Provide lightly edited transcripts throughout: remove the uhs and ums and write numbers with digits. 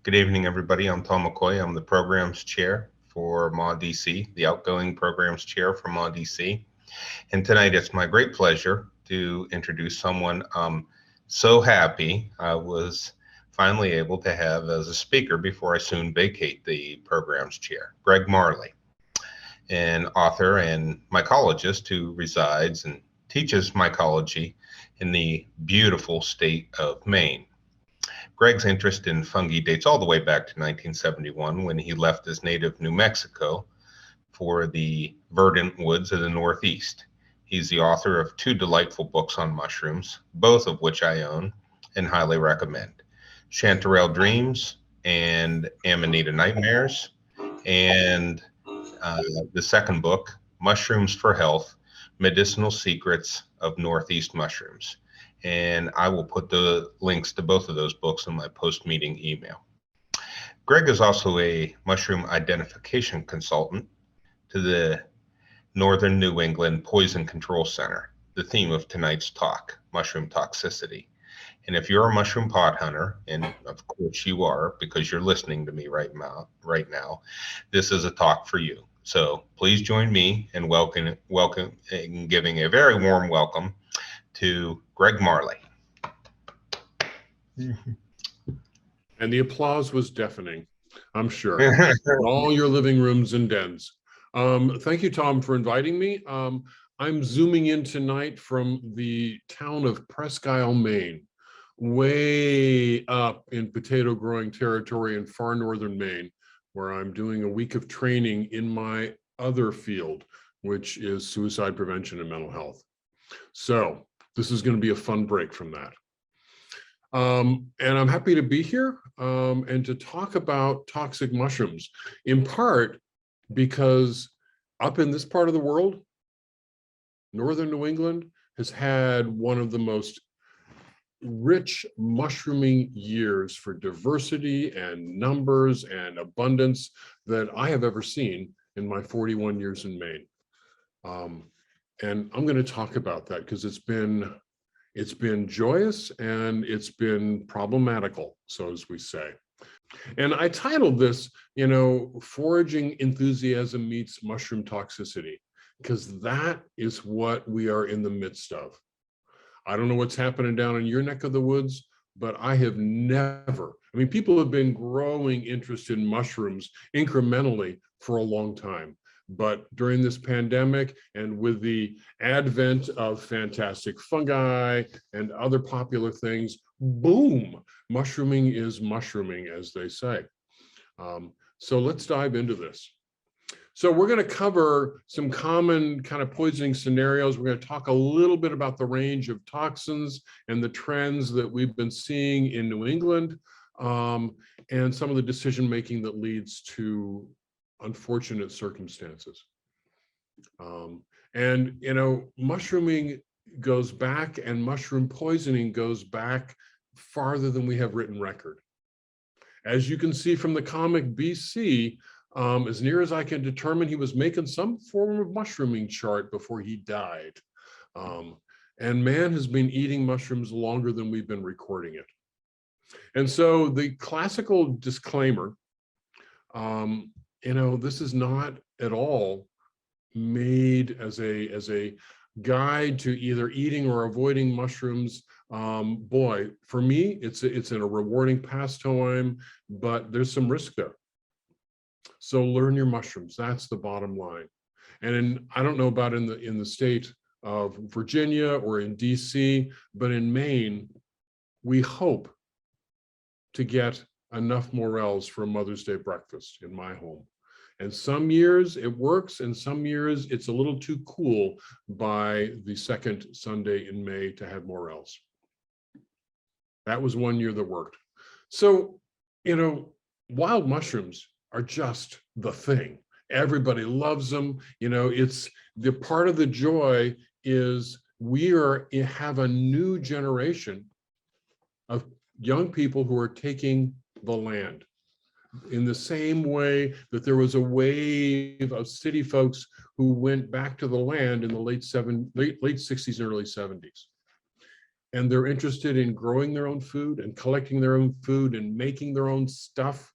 Good evening, everybody. I'm Tom McCoy. I'm the programs chair for MAW-DC, the outgoing programs chair for MAW-DC. And tonight it's my great pleasure to introduce someone I'm so happy I was finally able to have as a speaker before I soon vacate the programs chair, Greg Marley, an author and mycologist who resides and teaches mycology in the beautiful state of Maine. Greg's interest in fungi dates all the way back to 1971 when he left his native New Mexico for the verdant woods of the Northeast. He's the author of two delightful books on mushrooms, both of which I own and highly recommend: Chanterelle Dreams and Amanita Nightmares, and the second book, Mushrooms for Health, Medicinal Secrets of Northeast Mushrooms. And I will put the links to both of those books in my post-meeting email. Greg is also a mushroom identification consultant to the Northern New England Poison Control Center, the theme of tonight's talk, mushroom toxicity. And if you're a mushroom pot hunter, and of course you are because you're listening to me right now, this is a talk for you. So please join me in in giving a very warm welcome to Greg Marley. And the applause was deafening, I'm sure, in all your living rooms and dens. Thank you, Tom, for inviting me. I'm zooming in tonight from the town of Presque Isle, Maine, way up in potato growing territory in far northern Maine, where I'm doing a week of training in my other field, which is suicide prevention and mental health. So this is going to be a fun break from that. And I'm happy to be here and to talk about toxic mushrooms, in part because up in this part of the world, northern New England has had one of the most rich mushrooming years for diversity and numbers and abundance that I have ever seen in my 41 years in Maine. And I'm going to talk about that because it's been joyous and it's been problematical, so as we say. And I titled this, Foraging Enthusiasm Meets Mushroom Toxicity, because that is what we are in the midst of. I don't know what's happening down in your neck of the woods, but I have never, people have been growing interest in mushrooms incrementally for a long time. But during this pandemic and with the advent of fantastic fungi and other popular things, boom, mushrooming is mushrooming, as they say. So let's dive into this. So we're going to cover some common kind of poisoning scenarios. We're going to talk a little bit about the range of toxins and the trends that we've been seeing in New England, and some of the decision making that leads to unfortunate circumstances. Mushrooming goes back, and mushroom poisoning goes back farther than we have written record. As you can see from the comic BC, as near as I can determine, he was making some form of mushrooming chart before he died. And man has been eating mushrooms longer than we've been recording it. And so the classical disclaimer, this is not at all made as a guide to either eating or avoiding mushrooms. Boy, for me, it's a rewarding pastime, but there's some risk there. So learn your mushrooms. That's the bottom line. And I don't know about in the state of Virginia or in DC, but in Maine, we hope to get enough Morels for a Mother's Day breakfast in my home. And some years it works, and some years it's a little too cool by the second Sunday in May to have Morels. That was one year that worked. So, wild mushrooms are just the thing. Everybody loves them. It's the part of the joy is we have a new generation of young people who are taking the land. In the same way that there was a wave of city folks who went back to the land in the late 60s and early 70s. and they're interested in growing their own food and collecting their own food and making their own stuff.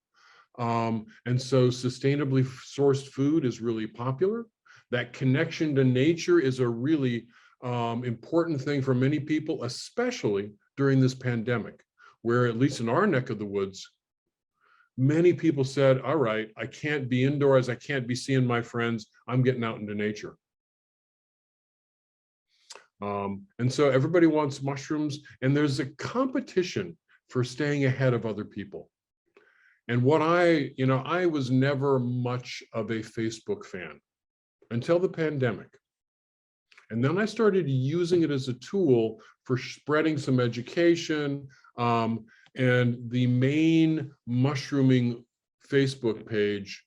And so sustainably sourced food is really popular. That connection to nature is a really important thing for many people, especially during this pandemic, where at least in our neck of the woods, many people said, all right, I can't be indoors, I can't be seeing my friends, I'm getting out into nature. And so everybody wants mushrooms, and there's a competition for staying ahead of other people. And what I was never much of a Facebook fan until the pandemic. And then I started using it as a tool for spreading some education. And the main mushrooming Facebook page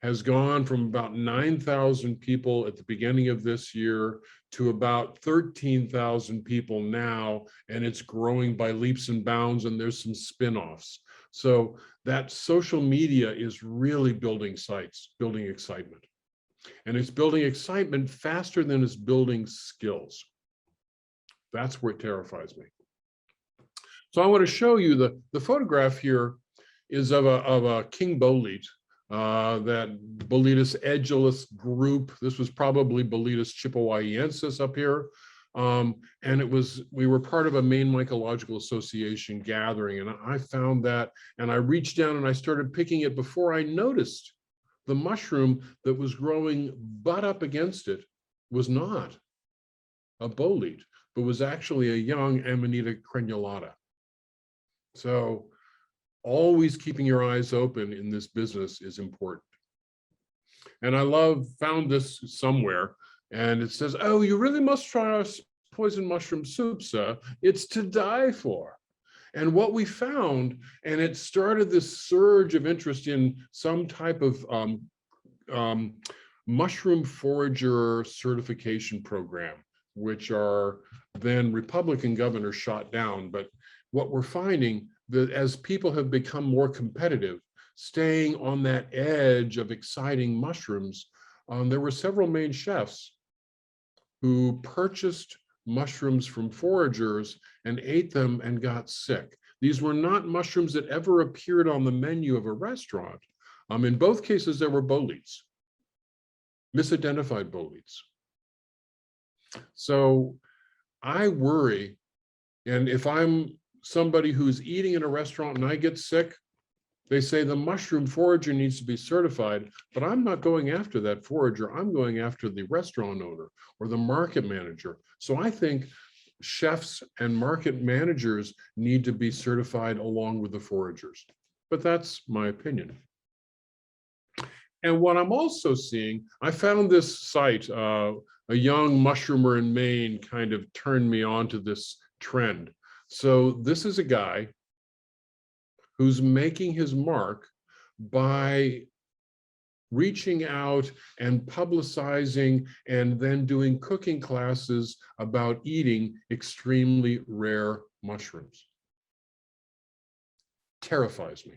has gone from about 9,000 people at the beginning of this year to about 13,000 people now, and it's growing by leaps and bounds, and there's some spin-offs. So that social media is really building sites, building excitement. And it's building excitement faster than it's building skills. That's where it terrifies me. So I want to show you the photograph here is of a king bolete, that Boletes edulis group. This was probably Boletes chippewayensis up here. And we were part of a Maine Mycological Association gathering, and I found that, and I reached down and I started picking it before I noticed the mushroom that was growing butt up against it was not a bolete, but was actually a young Amanita crenulata. So always keeping your eyes open in this business is important. And I found this somewhere, and it says, oh, you really must try our poison mushroom soup, sir. It's to die for. And what we found, and it started this surge of interest in some type of mushroom forager certification program, which are then Republican governors shot down. But what we're finding, that as people have become more competitive, staying on that edge of exciting mushrooms, there were several Maine chefs who purchased mushrooms from foragers and ate them and got sick. These were not mushrooms that ever appeared on the menu of a restaurant. In both cases, there were boletes, misidentified boletes. So I worry, and if I'm somebody who's eating in a restaurant and I get sick, they say the mushroom forager needs to be certified, but I'm not going after that forager. I'm going after the restaurant owner or the market manager. So I think chefs and market managers need to be certified along with the foragers. But that's my opinion. And what I'm also seeing, I found this site, a young mushroomer in Maine kind of turned me on to this trend. So this is a guy who's making his mark by reaching out and publicizing and then doing cooking classes about eating extremely rare mushrooms. Terrifies me.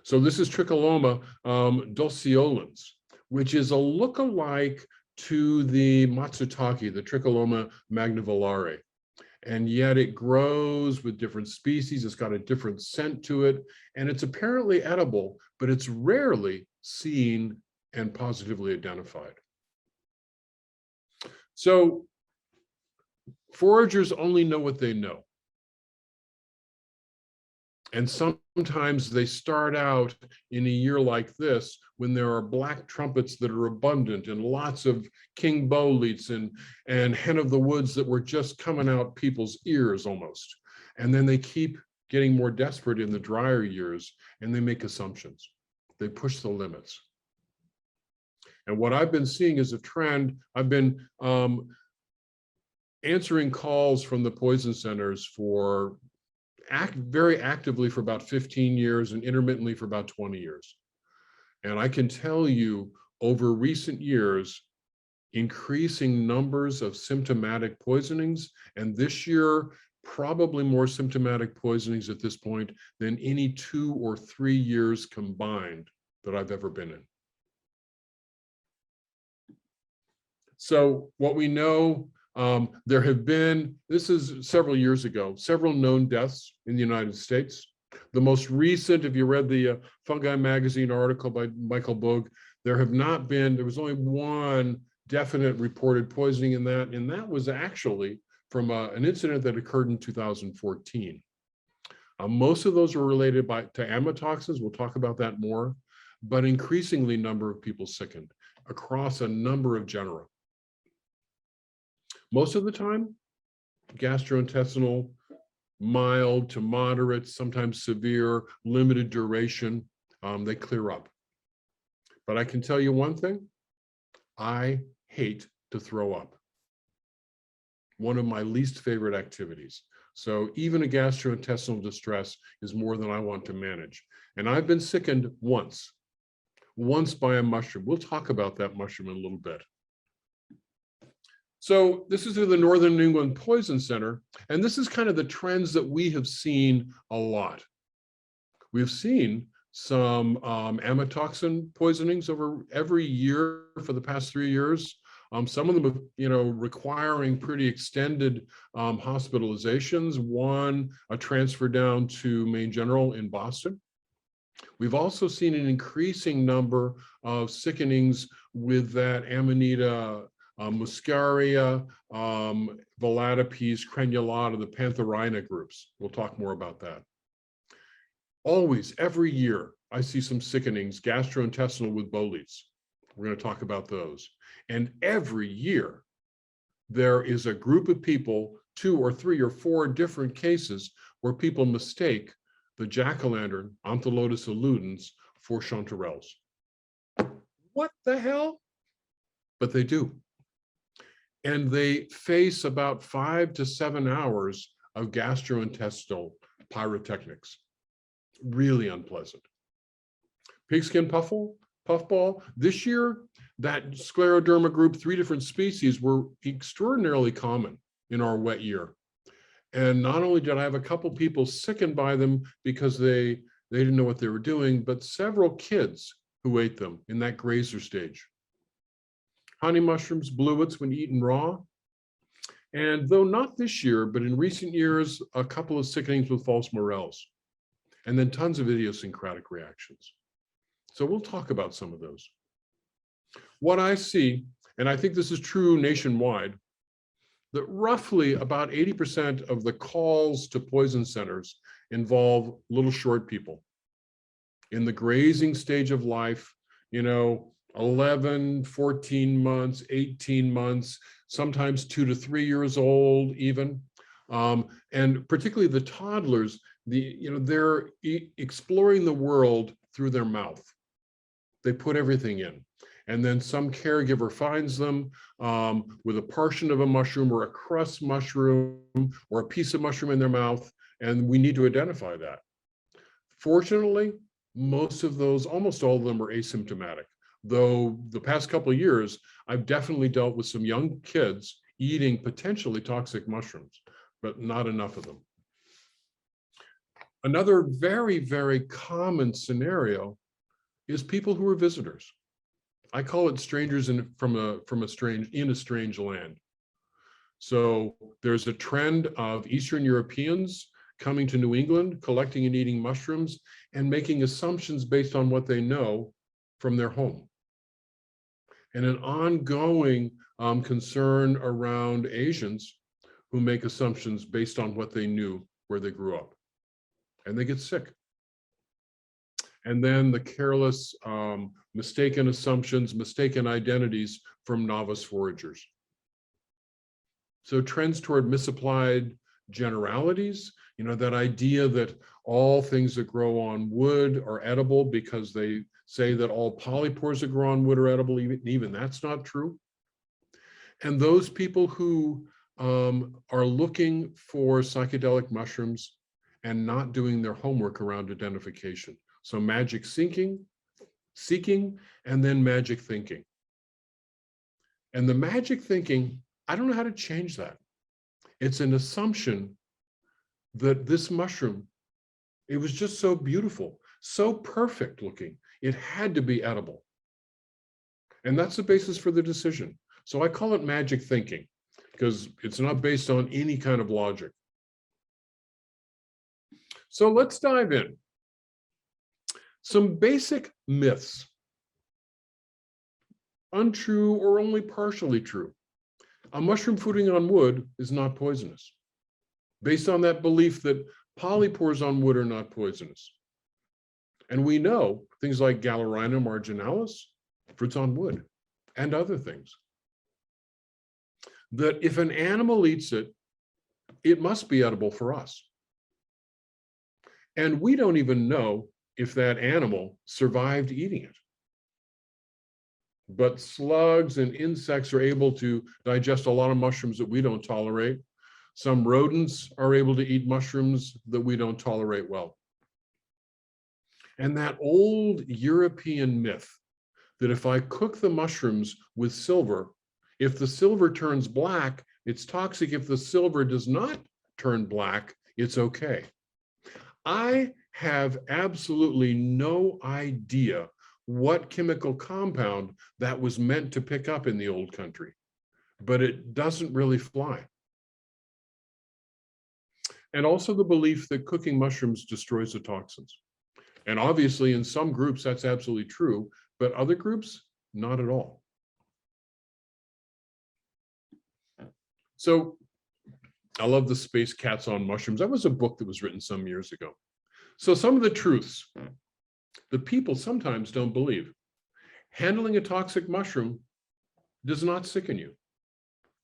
So this is Tricholoma dulceolens, which is a lookalike to the matsutake, the Tricholoma magnivelare. And yet it grows with different species. It's got a different scent to it, and it's apparently edible, but it's rarely seen and positively identified. So foragers only know what they know. And sometimes they start out in a year like this when there are black trumpets that are abundant and lots of king boletes and hen of the woods that were just coming out people's ears almost. And then they keep getting more desperate in the drier years, and they make assumptions. They push the limits. And what I've been seeing is a trend. I've been answering calls from the poison centers for very actively for about 15 years and intermittently for about 20 years. And I can tell you over recent years, increasing numbers of symptomatic poisonings, and this year, probably more symptomatic poisonings at this point than any 2 or 3 years combined that I've ever been in. So what we know There have been, this is several years ago, several known deaths in the United States. The most recent, if you read the Fungi magazine article by Michael Bogue, there was only one definite reported poisoning in that, and that was actually from an incident that occurred in 2014. Most of those were related to amatoxins. We'll talk about that more, but increasingly number of people sickened across a number of genera. Most of the time, gastrointestinal, mild to moderate, sometimes severe, limited duration, they clear up. But I can tell you one thing, I hate to throw up. One of my least favorite activities. So even a gastrointestinal distress is more than I want to manage. And I've been sickened once by a mushroom. We'll talk about that mushroom in a little bit. So this is through the Northern New England Poison Center, and this is kind of the trends that we have seen a lot. We've seen some amatoxin poisonings over every year for the past 3 years. Some of them, requiring pretty extended hospitalizations. One, a transfer down to Maine General in Boston. We've also seen an increasing number of sickenings with that Amanita Muscarine, Volatipes, Crenulata, the Pantherine groups. We'll talk more about that. Always, every year, I see some sickenings, gastrointestinal with boletes. We're going to talk about those. And every year, there is a group of people, 2 or 3 or 4 different cases where people mistake the jack-o'-lantern, Ontholotus illudens, for chanterelles. What the hell? But they do. And they face about 5 to 7 hours of gastrointestinal pyrotechnics. Really unpleasant. Pigskin puffball. This year, that scleroderma group, 3 different species, were extraordinarily common in our wet year. And not only did I have a couple people sickened by them because they didn't know what they were doing, but several kids who ate them in that grazer stage. Honey mushrooms, bluets when eaten raw. And though not this year, but in recent years, a couple of sickenings with false morels. And then tons of idiosyncratic reactions. So we'll talk about some of those. What I see, and I think this is true nationwide, that roughly about 80% of the calls to poison centers involve little short people in the grazing stage of life, 11, 14 months, 18 months, sometimes 2 to 3 years old even. And particularly the toddlers, they're exploring the world through their mouth. They put everything in. And then some caregiver finds them with a portion of a mushroom or a crust mushroom or a piece of mushroom in their mouth, and we need to identify that. Fortunately, most of those, almost all of them are asymptomatic, though the past couple of years, I've definitely dealt with some young kids eating potentially toxic mushrooms, but not enough of them. Another very, very common scenario is people who are visitors. I call it strangers in a strange land. So there's a trend of Eastern Europeans coming to New England, collecting and eating mushrooms, and making assumptions based on what they know from their home. And an ongoing concern around Asians who make assumptions based on what they knew where they grew up. And they get sick. And then the careless, mistaken assumptions, mistaken identities from novice foragers. So trends toward misapplied generalities, that idea that all things that grow on wood are edible because they say that all polypores that grow on wood are edible, even that's not true. And those people who are looking for psychedelic mushrooms and not doing their homework around identification. So magic seeking, and then magic thinking. And the magic thinking, I don't know how to change that. It's an assumption that this mushroom, it was just so beautiful, so perfect looking, it had to be edible. And that's the basis for the decision. So I call it magic thinking. because it's not based on any kind of logic. So let's dive in. Some basic myths, untrue or only partially true. A mushroom fooding on wood is not poisonous, based on that belief that polypores on wood are not poisonous. And we know things like Gallerina marginalis, fruits on wood, and other things, that if an animal eats it, it must be edible for us. And we don't even know if that animal survived eating it. But slugs and insects are able to digest a lot of mushrooms that we don't tolerate. Some rodents are able to eat mushrooms that we don't tolerate well. And that old European myth that if I cook the mushrooms with silver, if the silver turns black, it's toxic. If the silver does not turn black, it's okay. I have absolutely no idea what chemical compound that was meant to pick up in the old country, but it doesn't really fly. And also the belief that cooking mushrooms destroys the toxins. And obviously in some groups that's absolutely true, but other groups, not at all. So I love the Space Cats on Mushrooms. That was a book that was written some years ago. So some of the truths that people sometimes don't believe. Handling a toxic mushroom does not sicken you.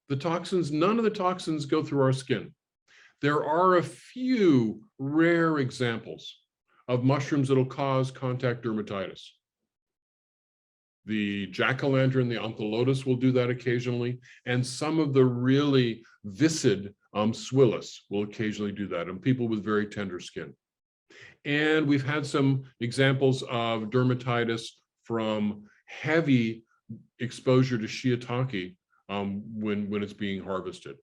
The toxins, none of the toxins go through our skin. There are a few rare examples of mushrooms that'll cause contact dermatitis. The jack-o'-lantern, the anthelotus will do that occasionally, and some of the really viscid swillus will occasionally do that, and people with very tender skin. And we've had some examples of dermatitis from heavy exposure to shiitake when it's being harvested.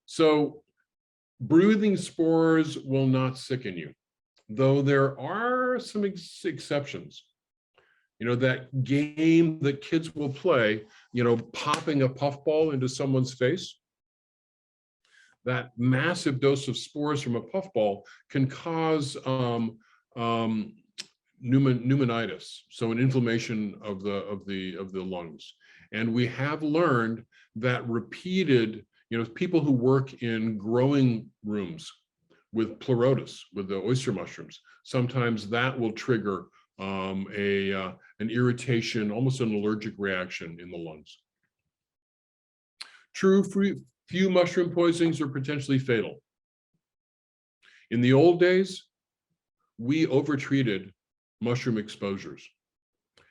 So breathing spores will not sicken you, though there are some exceptions. You know, that game that kids will play, you know, popping a puffball into someone's face. That massive dose of spores from a puffball can cause pneumonitis, so an inflammation of the lungs. And we have learned that repeated, you know, people who work in growing rooms with pleurotus, with the oyster mushrooms, sometimes that will trigger an irritation, almost an allergic reaction in the lungs. True, few mushroom poisonings are potentially fatal. In the old days, we overtreated mushroom exposures.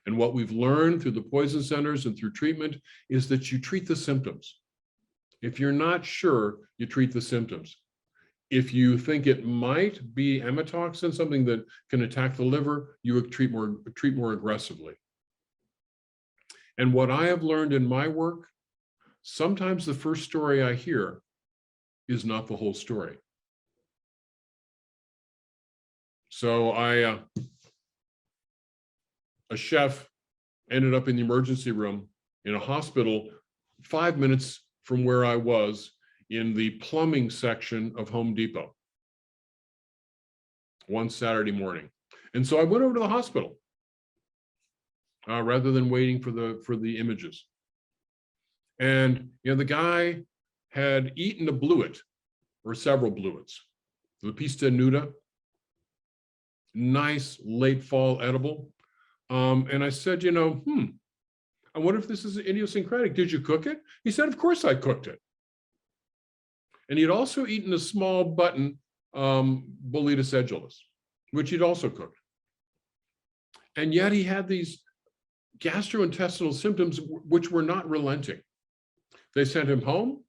And what we've learned through the poison centers and through treatment is that you treat the symptoms. If you're not sure, you treat the symptoms. If you think it might be amatoxin, something that can attack the liver, you would treat more aggressively. And what I have learned in my work, sometimes the first story I hear is not the whole story. So a chef ended up in the emergency room in a hospital 5 minutes from where I was in the plumbing section of Home Depot one Saturday morning. And so I went over to the hospital rather than waiting for the images. And you know, the guy had eaten a bluet or several bluets, Lepista nuda, nice late fall edible. And I said, you know, I wonder if this is idiosyncratic. Did you cook it? He said, of course I cooked it. And he'd also eaten a small button boletes edulis, which he'd also cooked. And yet he had these gastrointestinal symptoms which were not relenting. They sent him home.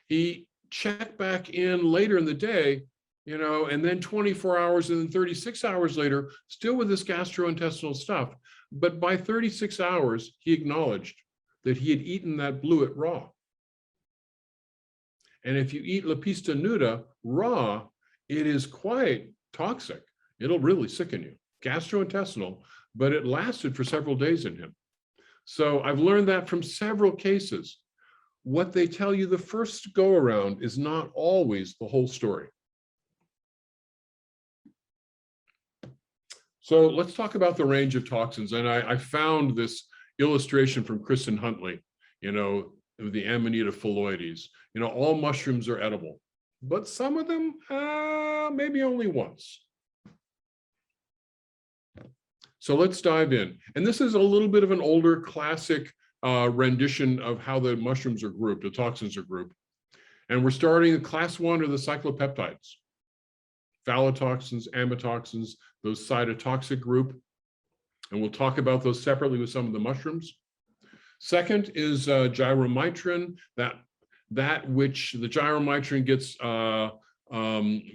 He checked back in later in the day, you know, and then 24 hours and then 36 hours later, still with this gastrointestinal stuff. But by 36 hours, he acknowledged that he had eaten that bluet raw. And if you eat Lepista nuda raw, it is quite toxic. It'll really sicken you, gastrointestinal, but it lasted for several days in him. So I've learned that from several cases. What they tell you the first go around is not always the whole story. So let's talk about the range of toxins. And I found this illustration from Kristen Huntley, the Amanita phalloides. All mushrooms are edible, but some of them, maybe only once. So let's dive in. And this is a little bit of an older classic rendition of how the mushrooms are grouped, the toxins are grouped. And we're starting class 1 are the cyclopeptides, phallotoxins, amatoxins, those cytotoxic group. And we'll talk about those separately with some of the mushrooms. Second is gyromitrin, that which the gyromitrin gets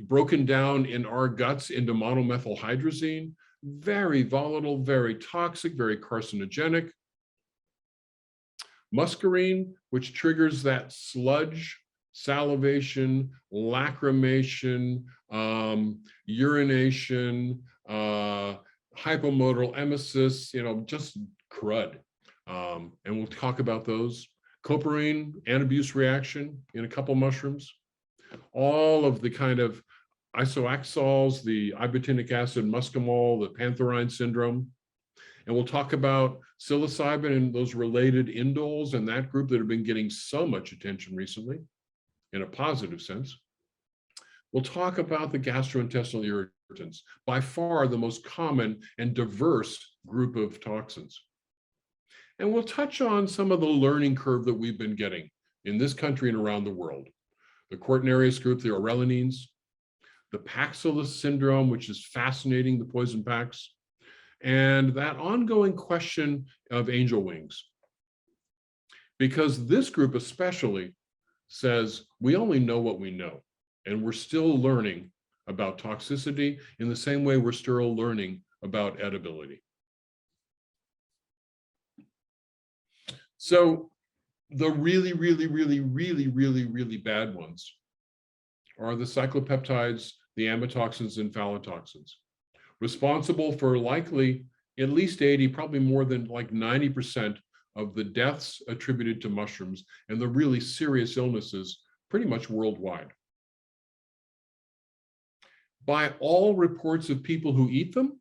broken down in our guts into monomethylhydrazine. Very volatile, very toxic, very carcinogenic. Muscarine, which triggers that sludge, salivation, lacrimation, urination, hypomodal emesis, just crud. And we'll talk about those. Coparine, anabuse reaction in a couple mushrooms. All of the kind of isoaxols, the ibotenic acid muscimol, the Pantherine syndrome. And we'll talk about psilocybin and those related indoles and that group that have been getting so much attention recently in a positive sense. We'll talk about the gastrointestinal irritants, by far the most common and diverse group of toxins. And we'll touch on some of the learning curve that we've been getting in this country and around the world. The Quaternarius group, the orellanines, the Paxillus syndrome, which is fascinating, the poison pax, and that ongoing question of angel wings. Because this group especially says, we only know what we know, and we're still learning about toxicity in the same way we're still learning about edibility. So the really, really, really, really, really, really bad ones are the cyclopeptides, the amatoxins, and phallotoxins, responsible for likely at least 80, probably more than like 90% of the deaths attributed to mushrooms and the really serious illnesses pretty much worldwide. By all reports of people who eat them,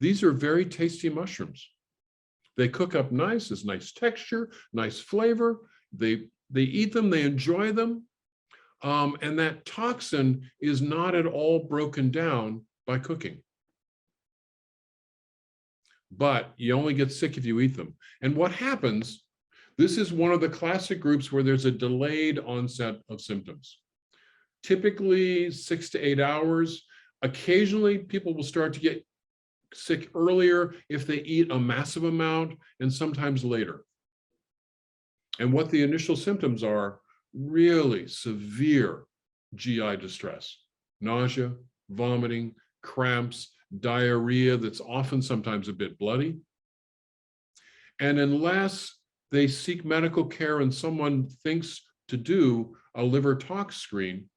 these are very tasty mushrooms. They cook up nice, there's nice texture, nice flavor. They eat them, they enjoy them. And that toxin is not at all broken down by cooking. But you only get sick if you eat them. And what happens, this is one of the classic groups where there's a delayed onset of symptoms. Typically 6 to 8 hours. Occasionally, people will start to get sick earlier if they eat a massive amount, and sometimes later. And what the initial symptoms are, really severe GI distress, nausea, vomiting, cramps, diarrhea that's often sometimes a bit bloody. And unless they seek medical care and someone thinks to do a liver tox screen,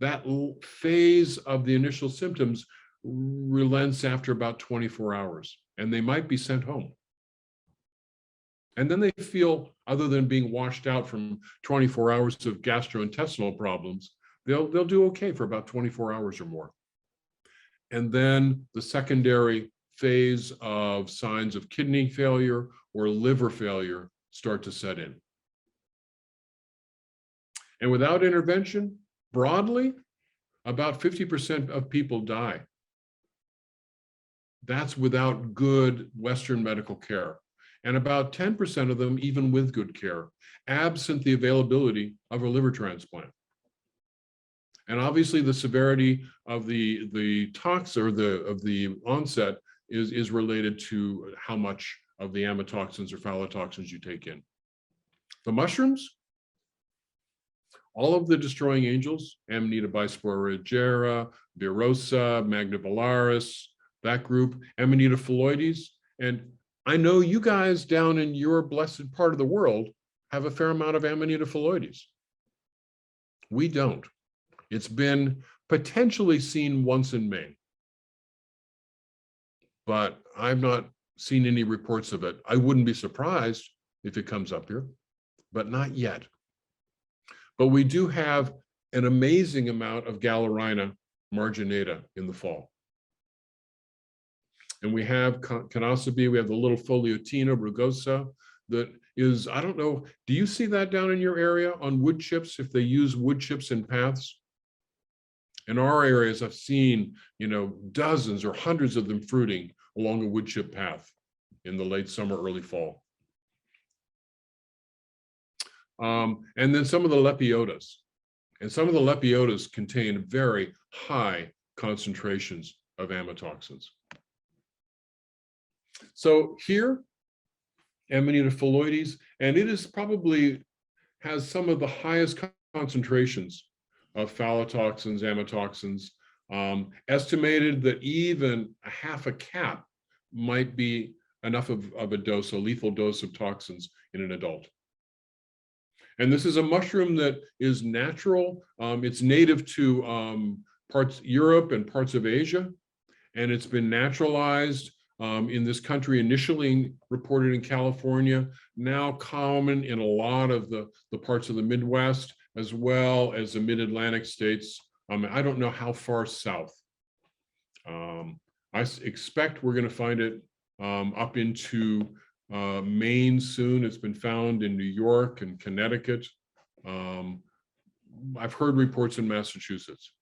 that phase of the initial symptoms relents after about 24 hours, and they might be sent home. And then they feel, other than being washed out from 24 hours of gastrointestinal problems, they'll do okay for about 24 hours or more. And then the secondary phase of signs of kidney failure or liver failure start to set in. And without intervention, broadly, about 50% of people die. That's without good Western medical care. And about 10% of them even with good care, absent the availability of a liver transplant. And obviously the severity of the tox or of the onset is related to how much of the amatoxins or phallotoxins you take in. The mushrooms, all of the destroying angels, Amanita bisporigera, virosa, magnivalaris, that group, Amanita phalloides. And I know you guys down in your blessed part of the world have a fair amount of Amanita phalloides. We don't. It's been potentially seen once in May, but I've not seen any reports of it. I wouldn't be surprised if it comes up here, but not yet. But we do have an amazing amount of Gyromitrin marginata in the fall. And we have Canosabe, we have the little Foliotina rugosa that is, I don't know, do you see that down in your area on wood chips, if they use wood chips in paths? In our areas, I've seen, dozens or hundreds of them fruiting along a wood chip path in the late summer, early fall. And then some of the lepiotas. And some of the lepiotas contain very high concentrations of amatoxins. So here, Amanita phalloides, and it is probably has some of the highest concentrations of phallotoxins, amatoxins, estimated that even a half a cap might be enough of a dose, a lethal dose of toxins in an adult. And this is a mushroom that is natural. It's native to parts Europe and parts of Asia, and it's been naturalized in this country, initially reported in California, now common in a lot of the parts of the Midwest, as well as the mid-Atlantic states. I don't know how far south. I expect we're going to find it up into Maine soon. It's been found in New York and Connecticut. I've heard reports in Massachusetts.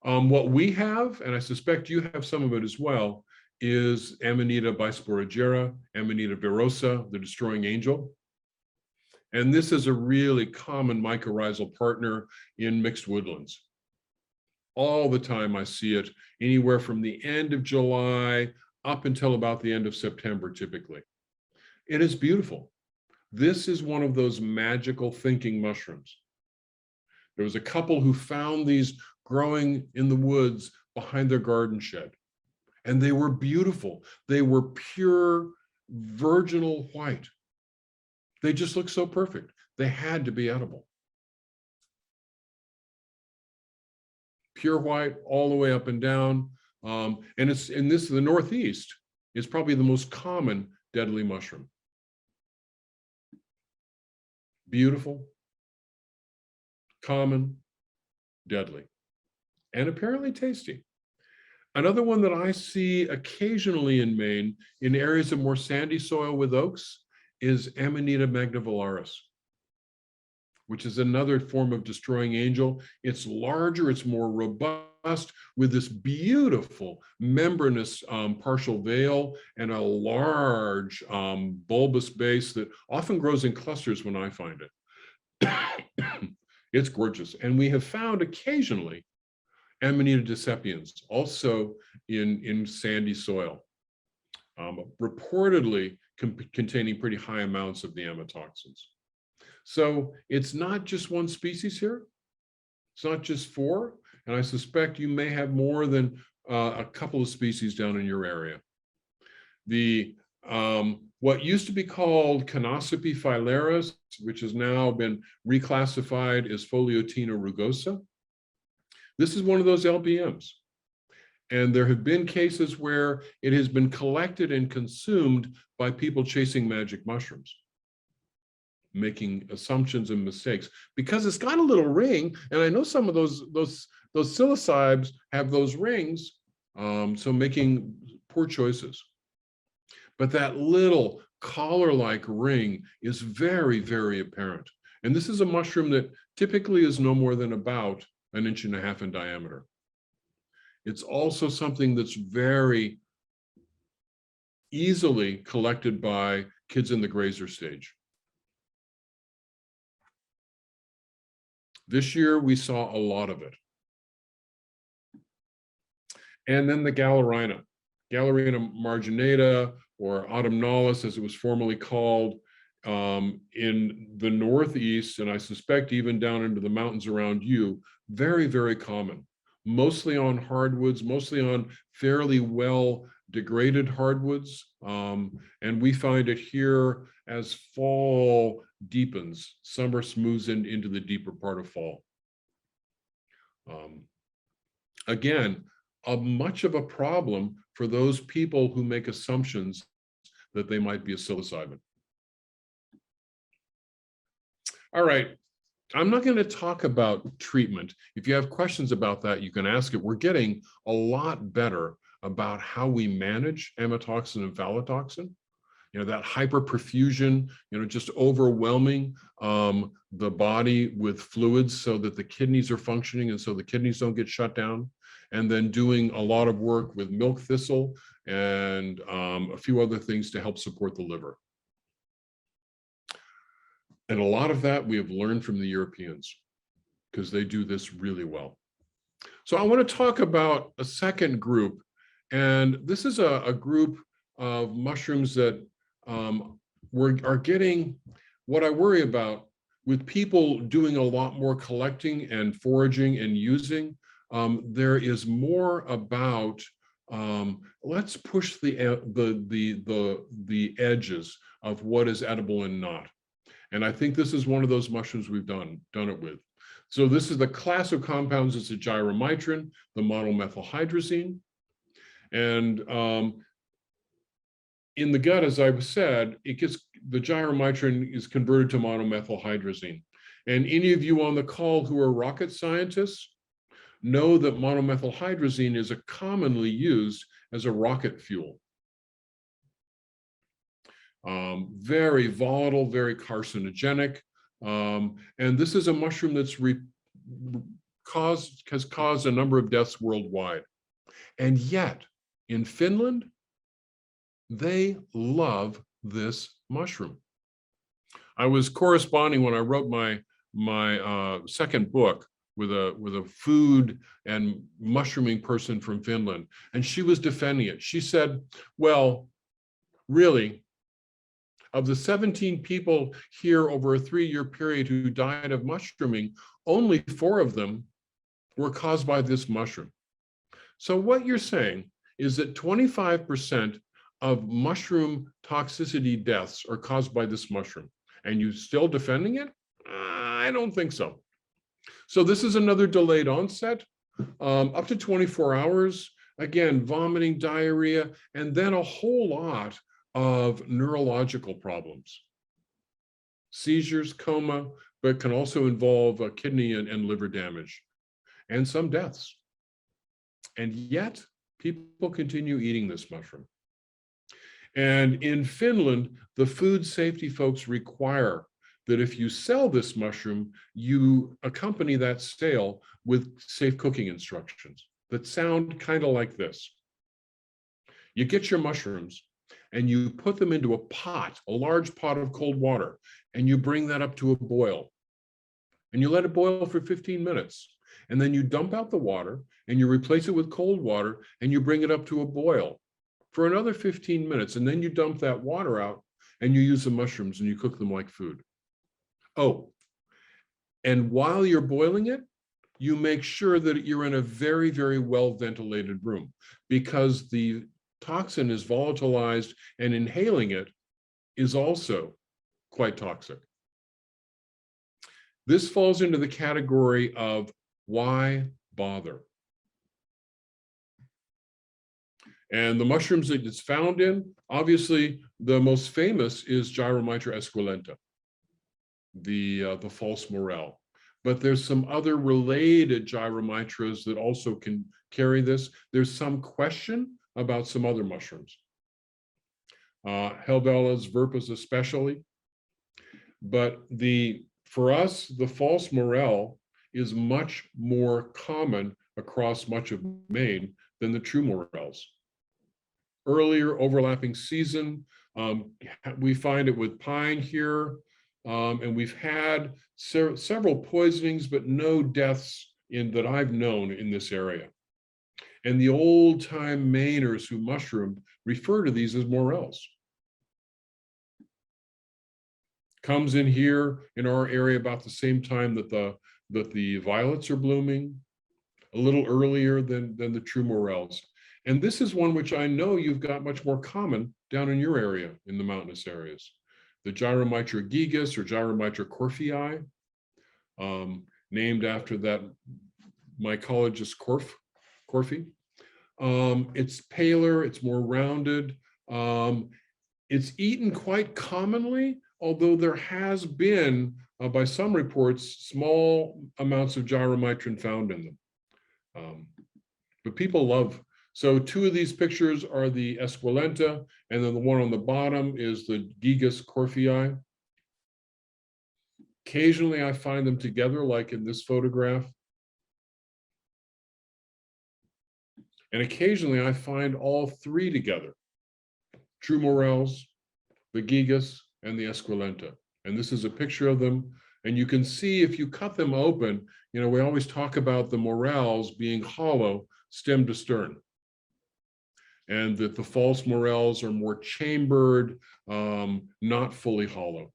What we have, and I suspect you have some of it as well, is Amanita bisporigera, Amanita virosa, the destroying angel. And this is a really common mycorrhizal partner in mixed woodlands. All the time I see it, anywhere from the end of July up until about the end of September, typically. It is beautiful. This is one of those magical thinking mushrooms. There was a couple who found these growing in the woods behind their garden shed, and they were beautiful. They were pure virginal white. They just looked so perfect. They had to be edible. Pure white all the way up and down. And it's in the Northeast, is probably the most common deadly mushroom. Beautiful, common, deadly, and apparently tasty. Another one that I see occasionally in Maine in areas of more sandy soil with oaks is Amanita magnifilaris, which is another form of destroying angel. It's larger, it's more robust, with this beautiful membranous partial veil and a large bulbous base that often grows in clusters when I find it. It's gorgeous. And we have found occasionally Amanita decipiens, also in sandy soil, reportedly containing pretty high amounts of the amatoxins. So it's not just one species here. It's not just 4. And I suspect you may have more than a couple of species down in your area. The what used to be called Canosabe phylaris, which has now been reclassified as Foliotina rugosa. This is one of those LBMs. And there have been cases where it has been collected and consumed by people chasing magic mushrooms, making assumptions and mistakes, because it's got a little ring. And I know some of those psilocybes have those rings, so making poor choices. But that little collar-like ring is very, very apparent. And this is a mushroom that typically is no more than about 1.5 inches in diameter. It's also something that's very easily collected by kids in the grazer stage. This year, we saw a lot of it. And then the Gyromitrin marginata, or autumnalis, as it was formerly called, in the Northeast, and I suspect even down into the mountains around you, very, very common. Mostly on hardwoods, mostly on fairly well degraded hardwoods. And we find it here as fall deepens. Summer smooths into the deeper part of fall. Again, much of a problem for those people who make assumptions that they might be a psilocybin. All right, I'm not going to talk about treatment. If you have questions about that, you can ask it. We're getting a lot better about how we manage amatoxin and phallotoxin. You know, that hyperperfusion, you know, just overwhelming the body with fluids so that the kidneys are functioning and so the kidneys don't get shut down. And then doing a lot of work with milk thistle and a few other things to help support the liver. And a lot of that we have learned from the Europeans because they do this really well. So I want to talk about a second group. And this is a group of mushrooms that are getting, what I worry about with people doing a lot more collecting and foraging and using, there is more about let's push the edges of what is edible and not. And I think this is one of those mushrooms we've done it with. So this is the class of compounds. It's a gyromitrin, the monomethylhydrazine. And in the gut, as I've said, the gyromitrin is converted to monomethylhydrazine. And any of you on the call who are rocket scientists know that monomethylhydrazine is commonly used as a rocket fuel. Very volatile, very carcinogenic. And this is a mushroom that's has caused a number of deaths worldwide. And yet, in Finland, they love this mushroom. I was corresponding when I wrote my second book with a food and mushrooming person from Finland, and she was defending it. She said, well, really, of the 17 people here over a 3-year period who died of mushrooming, only 4 of them were caused by this mushroom. So what you're saying is that 25% of mushroom toxicity deaths are caused by this mushroom, and you still defending it? I don't think so. So this is another delayed onset, up to 24 hours, again, vomiting, diarrhea, and then a whole lot of neurological problems. Seizures, coma, but can also involve kidney and liver damage, and some deaths. And yet, people continue eating this mushroom. And in Finland, the food safety folks require that if you sell this mushroom, you accompany that sale with safe cooking instructions that sound kind of like this. You get your mushrooms and you put them into a pot, a large pot of cold water, and you bring that up to a boil. And you let it boil for 15 minutes. And then you dump out the water and you replace it with cold water and you bring it up to a boil for another 15 minutes. And then you dump that water out and you use the mushrooms and you cook them like food. Oh, and while you're boiling it, you make sure that you're in a very, very well ventilated room, because the toxin is volatilized and inhaling it is also quite toxic. This falls into the category of why bother? And the mushrooms that it's found in, obviously the most famous is Gyromitra esculenta, the false Morel. But there's some other related gyromitras that also can carry this. There's some question about some other mushrooms. Helvelas, Verpas especially. But for us, the false Morel is much more common across much of Maine than the true Morels. Earlier overlapping season, we find it with pine here, and we've had several poisonings, but no deaths that I've known in this area. And the old-time Mainers who mushroomed refer to these as Morels. Comes in here in our area about the same time that the violets are blooming, a little earlier than the true Morels. And this is one which I know you've got much more common down in your area, in the mountainous areas. The Gyromitra gigas or Gyromitra corfii, named after that mycologist Corfe. It's paler, it's more rounded. It's eaten quite commonly, although there has been, by some reports, small amounts of gyromitrin found in them. But people love, so two of these pictures are the esculenta, and then the one on the bottom is the Gigas corfii. Occasionally I find them together, like in this photograph. And occasionally I find all three together: true morels, the gigas, and the esculenta. And this is a picture of them. And you can see if you cut them open, you know, we always talk about the morels being hollow, stem to stern. And that the false morels are more chambered, not fully hollow.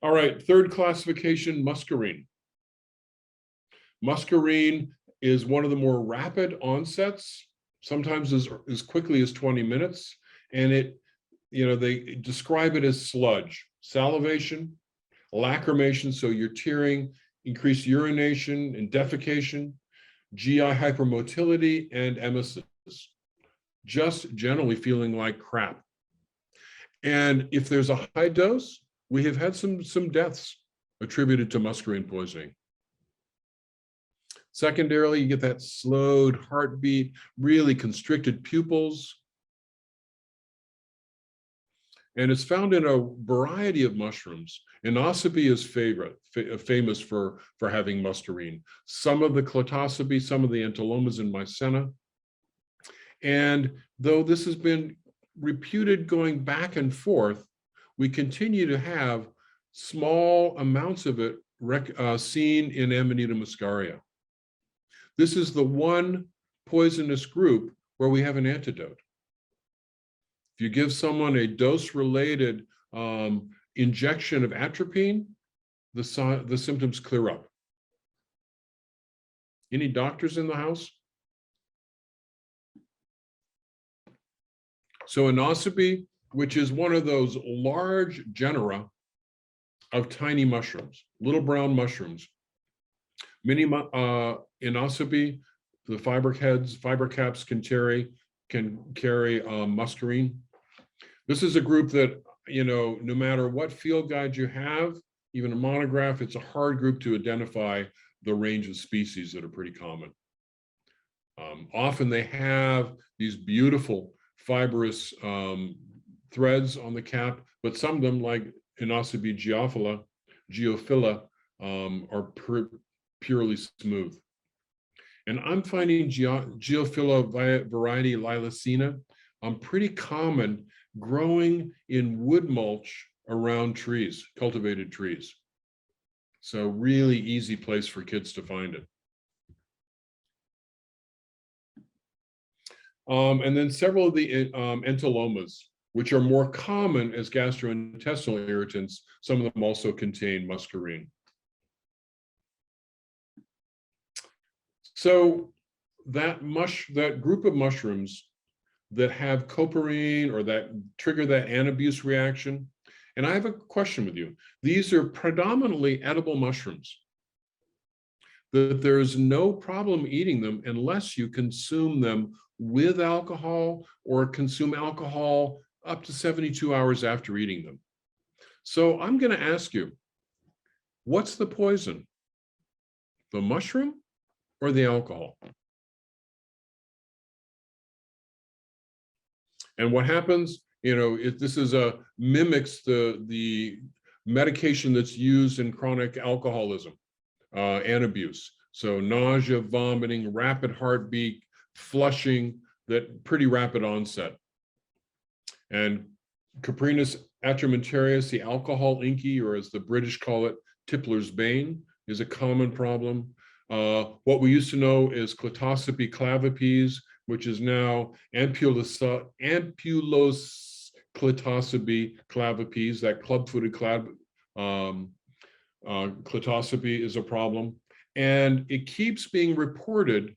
All right, third classification, muscarine. Muscarine is one of the more rapid onsets, sometimes as quickly as 20 minutes. And it, you know, they describe it as sludge, salivation, lacrimation, so you're tearing, increased urination and defecation, GI hypermotility, and emesis, just generally feeling like crap. And if there's a high dose, we have had some deaths attributed to muscarine poisoning. Secondarily, you get that slowed heartbeat, really constricted pupils. And it's found in a variety of mushrooms. Inocybe is famous for having muscarine. Some of the Clitocybe, some of the Entelomas in Mycena. And though this has been reputed going back and forth, we continue to have small amounts of it seen in Amanita muscaria. This is the one poisonous group where we have an antidote. If you give someone a dose-related injection of atropine, the symptoms clear up. Any doctors in the house? So Inocybe, which is one of those large genera of tiny mushrooms, little brown mushrooms. Many Inocybe, the fiber caps can carry muscarine. This is a group that, you know, no matter what field guide you have, even a monograph, it's a hard group to identify the range of species that are pretty common. Often they have these beautiful fibrous threads on the cap, but some of them, like Inocybe geophila, are purely smooth. And I'm finding geophila variety lilacina pretty common, growing in wood mulch around trees, cultivated trees. So really easy place for kids to find it. And then several of the entelomas, which are more common as gastrointestinal irritants, some of them also contain muscarine. So that group of mushrooms that have coparine or that trigger that anabuse reaction, and I have a question with you. These are predominantly edible mushrooms, that there's no problem eating them unless you consume them with alcohol or consume alcohol up to 72 hours after eating them. So I'm going to ask you, what's the poison? The mushroom or the alcohol? And what happens, you know, this is mimics the medication that's used in chronic alcoholism and abuse. So nausea, vomiting, rapid heartbeat, flushing, that pretty rapid onset. And Coprinus atramentarius, the alcohol inky, or as the British call it, Tippler's bane, is a common problem. What we used to know is Clitocybe clavipes, which is now Ampulous Clitocybe clavipes, that club-footed Clitocybe is a problem. And it keeps being reported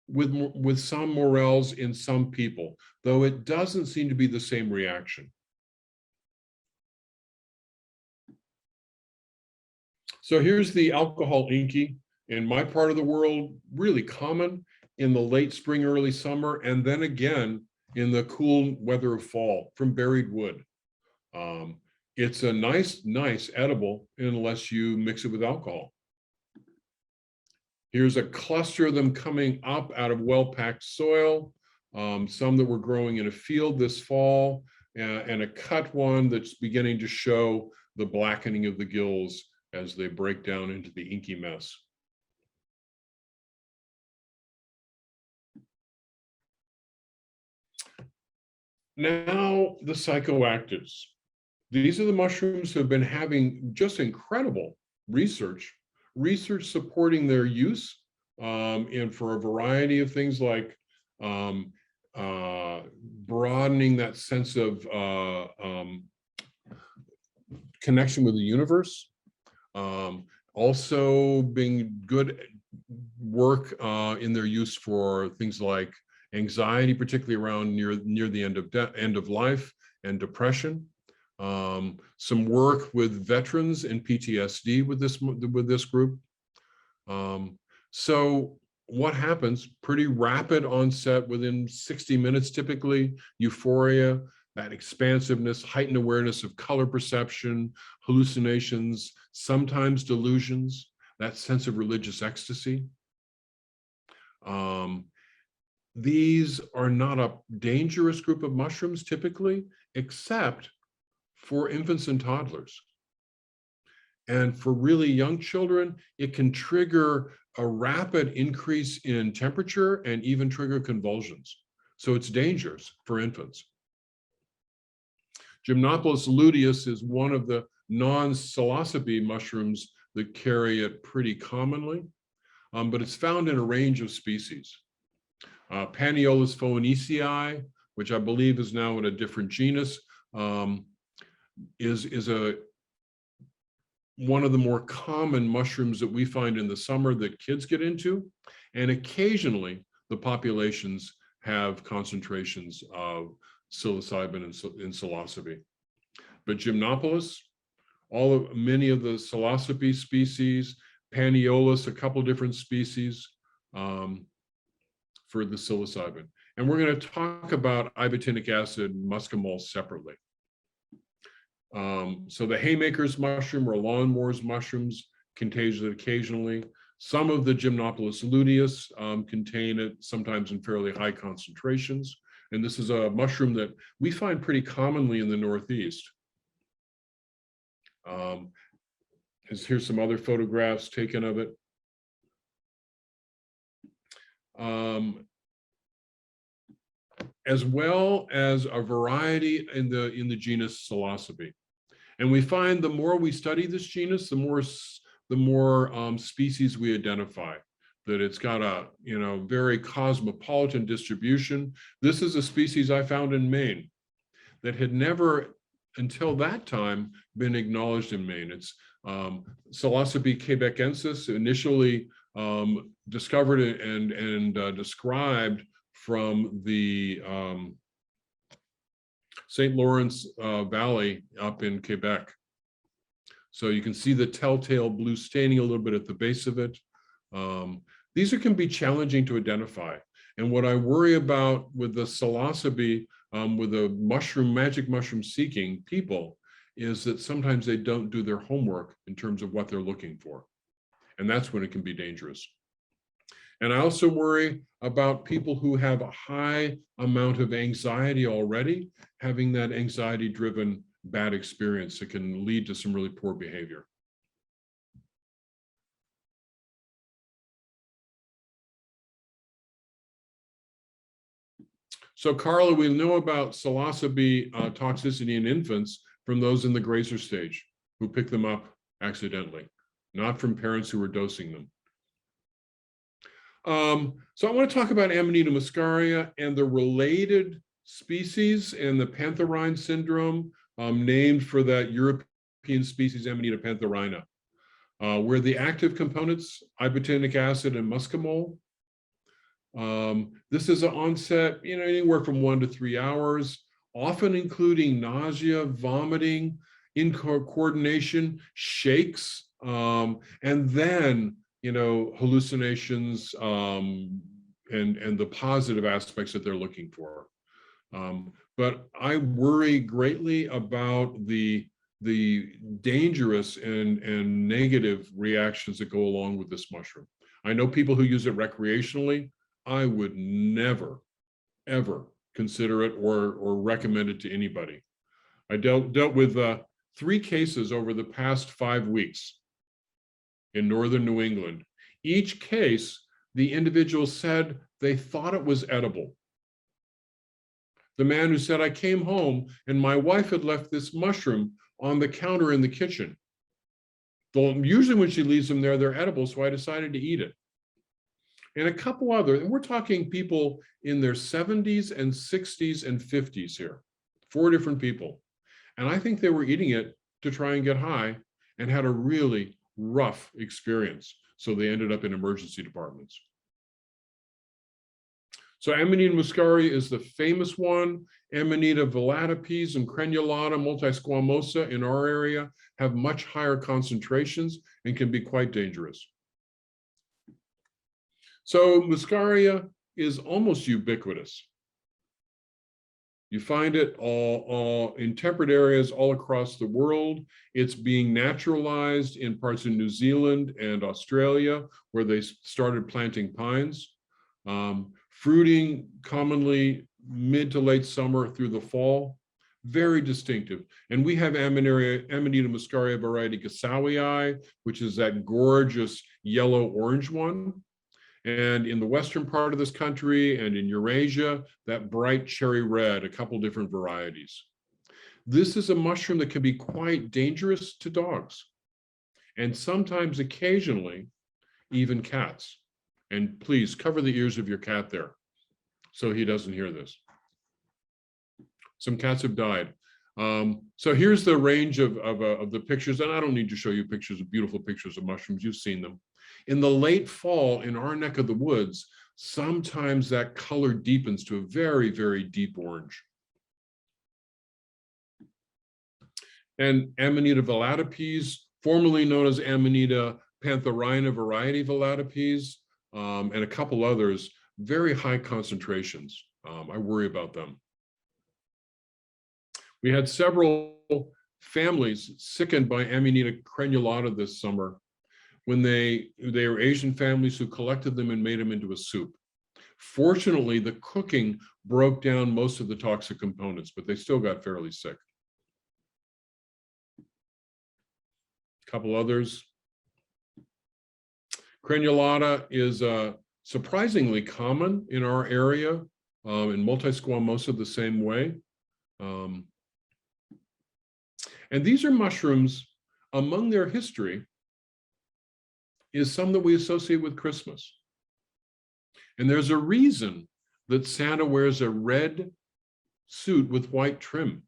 with some morels in some people, though it doesn't seem to be the same reaction. So here's the alcohol inky. In my part of the world, really common in the late spring, early summer, and then again in the cool weather of fall from buried wood. It's a nice edible unless you mix it with alcohol. Here's a cluster of them coming up out of well-packed soil, some that were growing in a field this fall, and a cut one that's beginning to show the blackening of the gills as they break down into the inky mess. Now, the psychoactives. These are the mushrooms who have been having just incredible research supporting their use, and for a variety of things like broadening that sense of connection with the universe. Also being good work in their use for things like anxiety, particularly around near the end of life, and depression. Some work with veterans and PTSD with this group. So what happens? Pretty rapid onset within 60 minutes, typically, euphoria, that expansiveness, heightened awareness of color perception, hallucinations, sometimes delusions, that sense of religious ecstasy. These are not a dangerous group of mushrooms typically, except for infants and toddlers. And for really young children, it can trigger a rapid increase in temperature and even trigger convulsions. So it's dangerous for infants. Gymnopolis luteus is one of the non-psilocybe mushrooms that carry it pretty commonly, but it's found in a range of species. Paniolus phoenicei, which I believe is now in a different genus, is one of the more common mushrooms that we find in the summer that kids get into, and occasionally the populations have concentrations of psilocybin and psilocybe. But Gymnopolis, many of the psilocybe species, Paniolus, a couple different species for the psilocybin. And we're going to talk about ibotenic acid muscimol separately. So the haymaker's mushroom or lawnmower's mushrooms contain it occasionally. Some of the Gymnopolis luteus contain it, sometimes in fairly high concentrations. And this is a mushroom that we find pretty commonly in the Northeast. Here's some other photographs taken of it. As well as a variety in the genus psilocybe. And we find the more we study this genus, the more species we identify, that it's got a very cosmopolitan distribution. This is a species I found in Maine that had never until that time been acknowledged in Maine. It's Psilocybe quebecensis, initially discovered and described from the St. Lawrence Valley up in Quebec. So you can see the telltale blue staining a little bit at the base of it. These can be challenging to identify. And what I worry about with the psilocybe, with the magic mushroom seeking people, is that sometimes they don't do their homework in terms of what they're looking for. And that's when it can be dangerous. And I also worry about people who have a high amount of anxiety already, having that anxiety-driven bad experience that can lead to some really poor behavior. So Carla, we know about psilocybe toxicity in infants from those in the grazer stage who pick them up accidentally, not from parents who were dosing them. So I want to talk about Amanita muscaria and the related species and the Pantherine syndrome, named for that European species Amanita pantherina, where the active components, ibotenic acid and muscimol. This is an onset, anywhere from 1 to 3 hours, often including nausea, vomiting, incoordination, shakes, and then hallucinations, and the positive aspects that they're looking for. But I worry greatly about the dangerous and negative reactions that go along with this mushroom. I know people who use it recreationally. I would never, ever consider it or recommend it to anybody. I dealt with 3 cases over the past 5 weeks in northern New England. Each case, the individual said they thought it was edible. The man who said, I came home and my wife had left this mushroom on the counter in the kitchen. Well, usually when she leaves them there, they're edible, so I decided to eat it. And a couple other, and we're talking people in their 70s and 60s and 50s here, 4 different people. And I think they were eating it to try and get high and had a really rough experience. So they ended up in emergency departments. So Amanita muscaria is the famous one. Amanita volatipes and crenulata multisquamosa in our area have much higher concentrations and can be quite dangerous. So muscaria is almost ubiquitous. You find it all in temperate areas all across the world. It's being naturalized in parts of New Zealand and Australia, where they started planting pines. Fruiting commonly mid to late summer through the fall, very distinctive. And we have Amanita muscaria variety Gasawii, which is that gorgeous yellow-orange one. And in the western part of this country and in Eurasia, that bright cherry red, a couple different varieties. This is a mushroom that can be quite dangerous to dogs, and sometimes, occasionally, even cats. And please cover the ears of your cat there so he doesn't hear this. Some cats have died. So here's the range of the pictures, and I don't need to show you pictures of beautiful pictures of mushrooms. You've seen them. In the late fall, in our neck of the woods, sometimes that color deepens to a very, very deep orange. And Amanita volatipes, formerly known as Amanita Pantherine variety volatipes, and a couple others, very high concentrations. I worry about them. We had several families sickened by Amanita crenulata this summer when they were Asian families who collected them and made them into a soup. Fortunately, the cooking broke down most of the toxic components, but they still got fairly sick. A couple others. Crenulata is surprisingly common in our area, in multisquamosa the same way. And these are mushrooms, among their history, is some that we associate with Christmas. And there's a reason that Santa wears a red suit with white trim.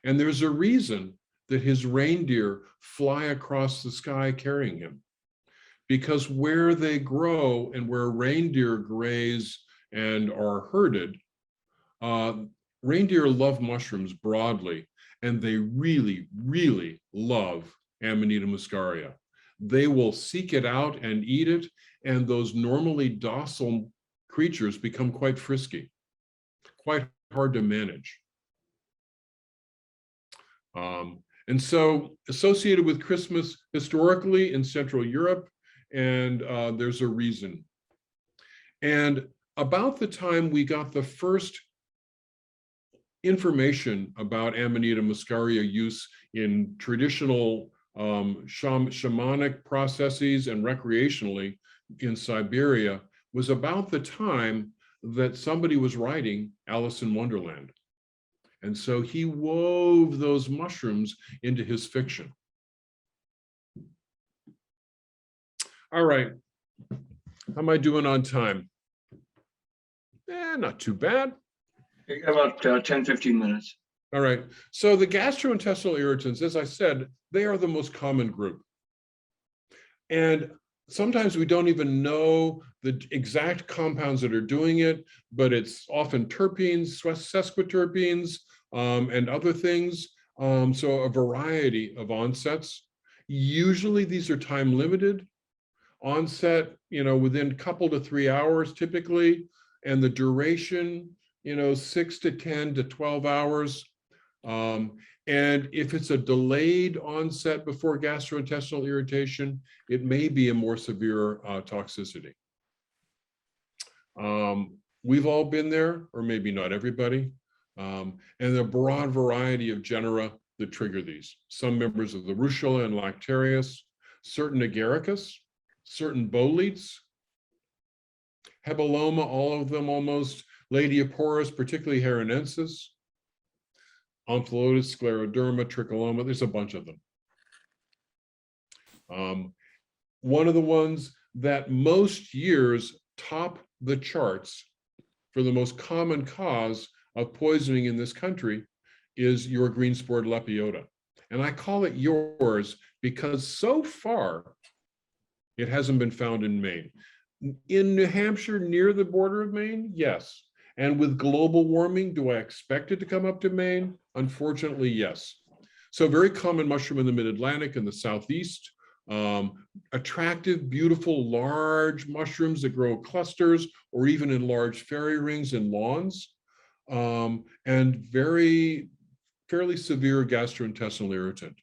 And there's a reason that his reindeer fly across the sky carrying him. Because where they grow and where reindeer graze and are herded, reindeer love mushrooms broadly, and they really, really love Amanita muscaria. They will seek it out and eat it, and those normally docile creatures become quite frisky, quite hard to manage. And so associated with Christmas historically in Central Europe, and there's a reason. And about the time we got the first information about Amanita muscaria use in traditional shamanic processes and recreationally in Siberia was about the time that somebody was writing Alice in Wonderland. And so he wove those mushrooms into his fiction. All right, how am I doing on time? Not too bad. About 10, 15 minutes. All right, so the gastrointestinal irritants, as I said, they are the most common group. And sometimes we don't even know the exact compounds that are doing it, but it's often terpenes, sesquiterpenes, and other things. So a variety of onsets. Usually these are time limited. onset, within a couple to 3 hours typically, and the duration, 6 to 10 to 12 hours. And if it's a delayed onset before gastrointestinal irritation, it may be a more severe toxicity. We've all been there, or maybe not everybody, and the broad variety of genera that trigger these. Some members of the Rucola and Lactarius, certain Agaricus, certain boletes, Hebeloma, all of them almost, Ladioporus, particularly Heronensis, Omphalotus, Scleroderma, Tricholoma, there's a bunch of them. One of the ones that most years top the charts for the most common cause of poisoning in this country is your green-spored Lepiota. And I call it yours because so far it hasn't been found in Maine. In New Hampshire, near the border of Maine, yes. And with global warming, do I expect it to come up to Maine? Unfortunately, yes. So very common mushroom in the mid-Atlantic and the Southeast. Attractive, beautiful, large mushrooms that grow clusters or even in large fairy rings in lawns. And fairly severe gastrointestinal irritant.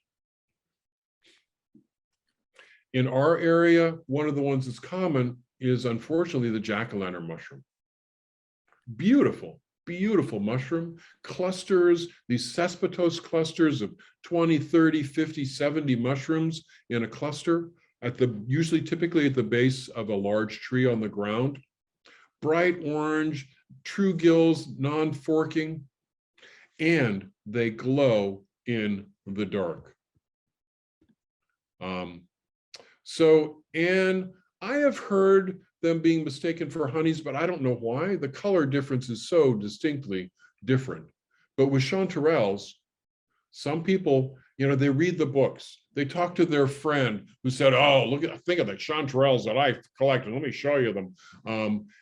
In our area, one of the ones that's common is unfortunately the jack-o'-lantern mushroom. Beautiful, beautiful mushroom. Clusters, these cespitous clusters of 20, 30, 50, 70 mushrooms in a cluster, usually typically at the base of a large tree on the ground. Bright orange, true gills, non-forking, and they glow in the dark. And I have heard them being mistaken for honeys, but I don't know why. The color difference is so distinctly different. But with chanterelles, some people, they read the books. They talk to their friend who said, oh, think of the chanterelles that I collected. Let me show you them.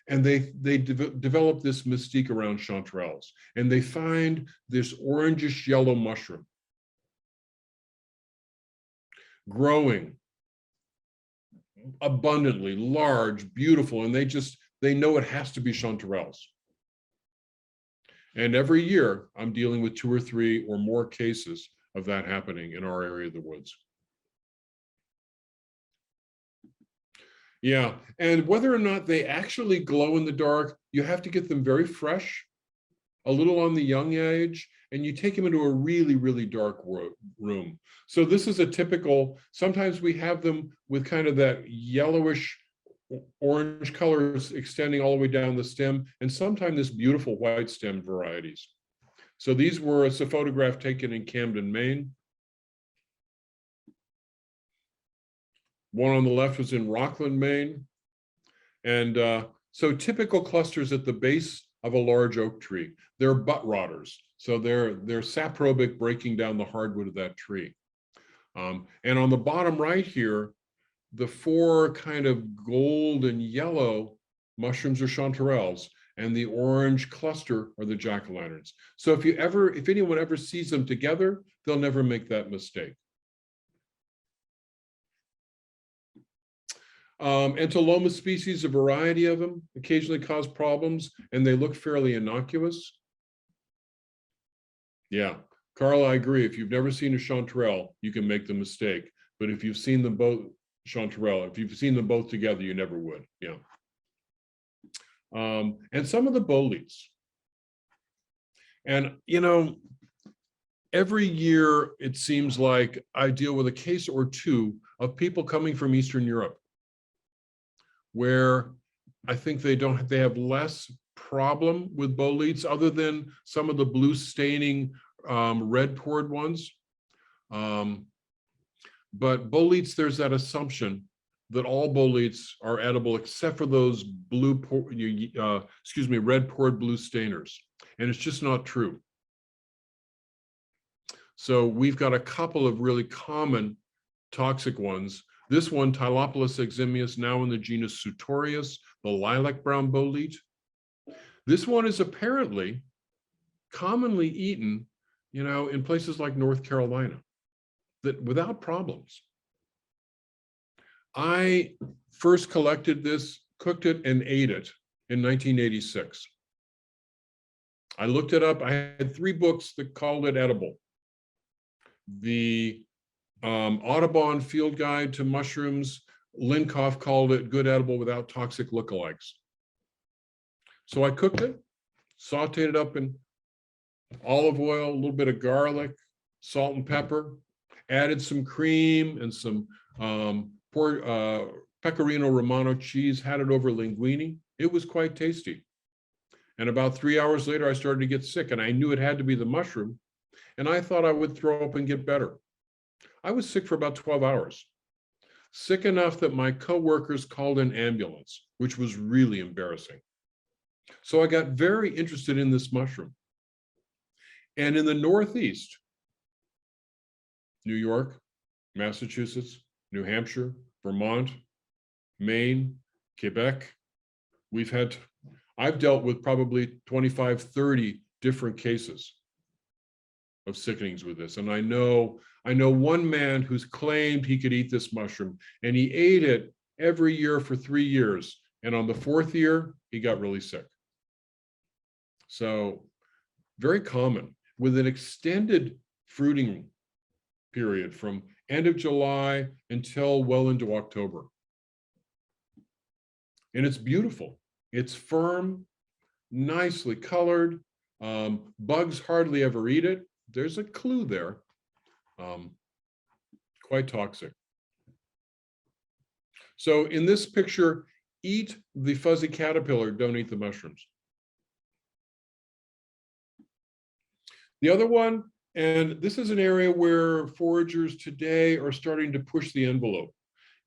And they develop this mystique around chanterelles. And they find this orangish yellow mushroom growing abundantly, large, beautiful, and they know it has to be chanterelles. And every year I'm dealing with 2 or 3 or more cases of that happening in our area of the woods. Yeah, and whether or not they actually glow in the dark, you have to get them very fresh, a little on the young age, and you take them into a really, really dark room. So this is a typical, sometimes we have them with kind of that yellowish orange colors extending all the way down the stem, and sometimes this beautiful white stem varieties. So these were a photograph taken in Camden, Maine. One on the left was in Rockland, Maine. And so typical clusters at the base of a large oak tree. They're butt rotters. So they're saprobic, breaking down the hardwood of that tree. And on the bottom right here, the 4 kind of gold and yellow mushrooms are chanterelles, and the orange cluster are the jack-o'-lanterns. So if anyone ever sees them together, they'll never make that mistake. Entoloma species, a variety of them, occasionally cause problems, and they look fairly innocuous. Yeah, Carl, I agree. If you've never seen a chanterelle, you can make the mistake. But if you've seen them both, chanterelle, if you've seen them both together, you never would. Yeah. And some of the boletes. And, every year it seems like I deal with a case or 2 of people coming from Eastern Europe, where I think they have less problem with boletes other than some of the blue staining red pored ones. But boletes, there's that assumption that all boletes are edible except for those red pored blue stainers. And it's just not true. So we've got a couple of really common toxic ones. This one, Tylopolis eximius, now in the genus Sutorius, the lilac brown bolete. This one is apparently commonly eaten, in places like North Carolina, that without problems. I first collected this, cooked it, and ate it in 1986. I looked it up. I had 3 books that called it edible. The Audubon Field Guide to Mushrooms, Linkoff called it good edible without toxic lookalikes. So I cooked it, sauteed it up in olive oil, a little bit of garlic, salt and pepper, added some cream and some Pecorino Romano cheese, had it over linguine. It was quite tasty. And about 3 hours later, I started to get sick, and I knew it had to be the mushroom. And I thought I would throw up and get better. I was sick for about 12 hours. Sick enough that my coworkers called an ambulance, which was really embarrassing. So I got very interested in this mushroom. And in the Northeast, New York, Massachusetts, New Hampshire, Vermont, Maine, Quebec, I've dealt with probably 25, 30 different cases of sickenings with this. And I know one man who's claimed he could eat this mushroom, and he ate it every year for 3 years. And on the 4th year, he got really sick. So very common, with an extended fruiting period from end of July until well into October. And it's beautiful. It's firm, nicely colored. Bugs hardly ever eat it. There's a clue there. Quite toxic. So in this picture, eat the fuzzy caterpillar, don't eat the mushrooms. The other one, and this is an area where foragers today are starting to push the envelope,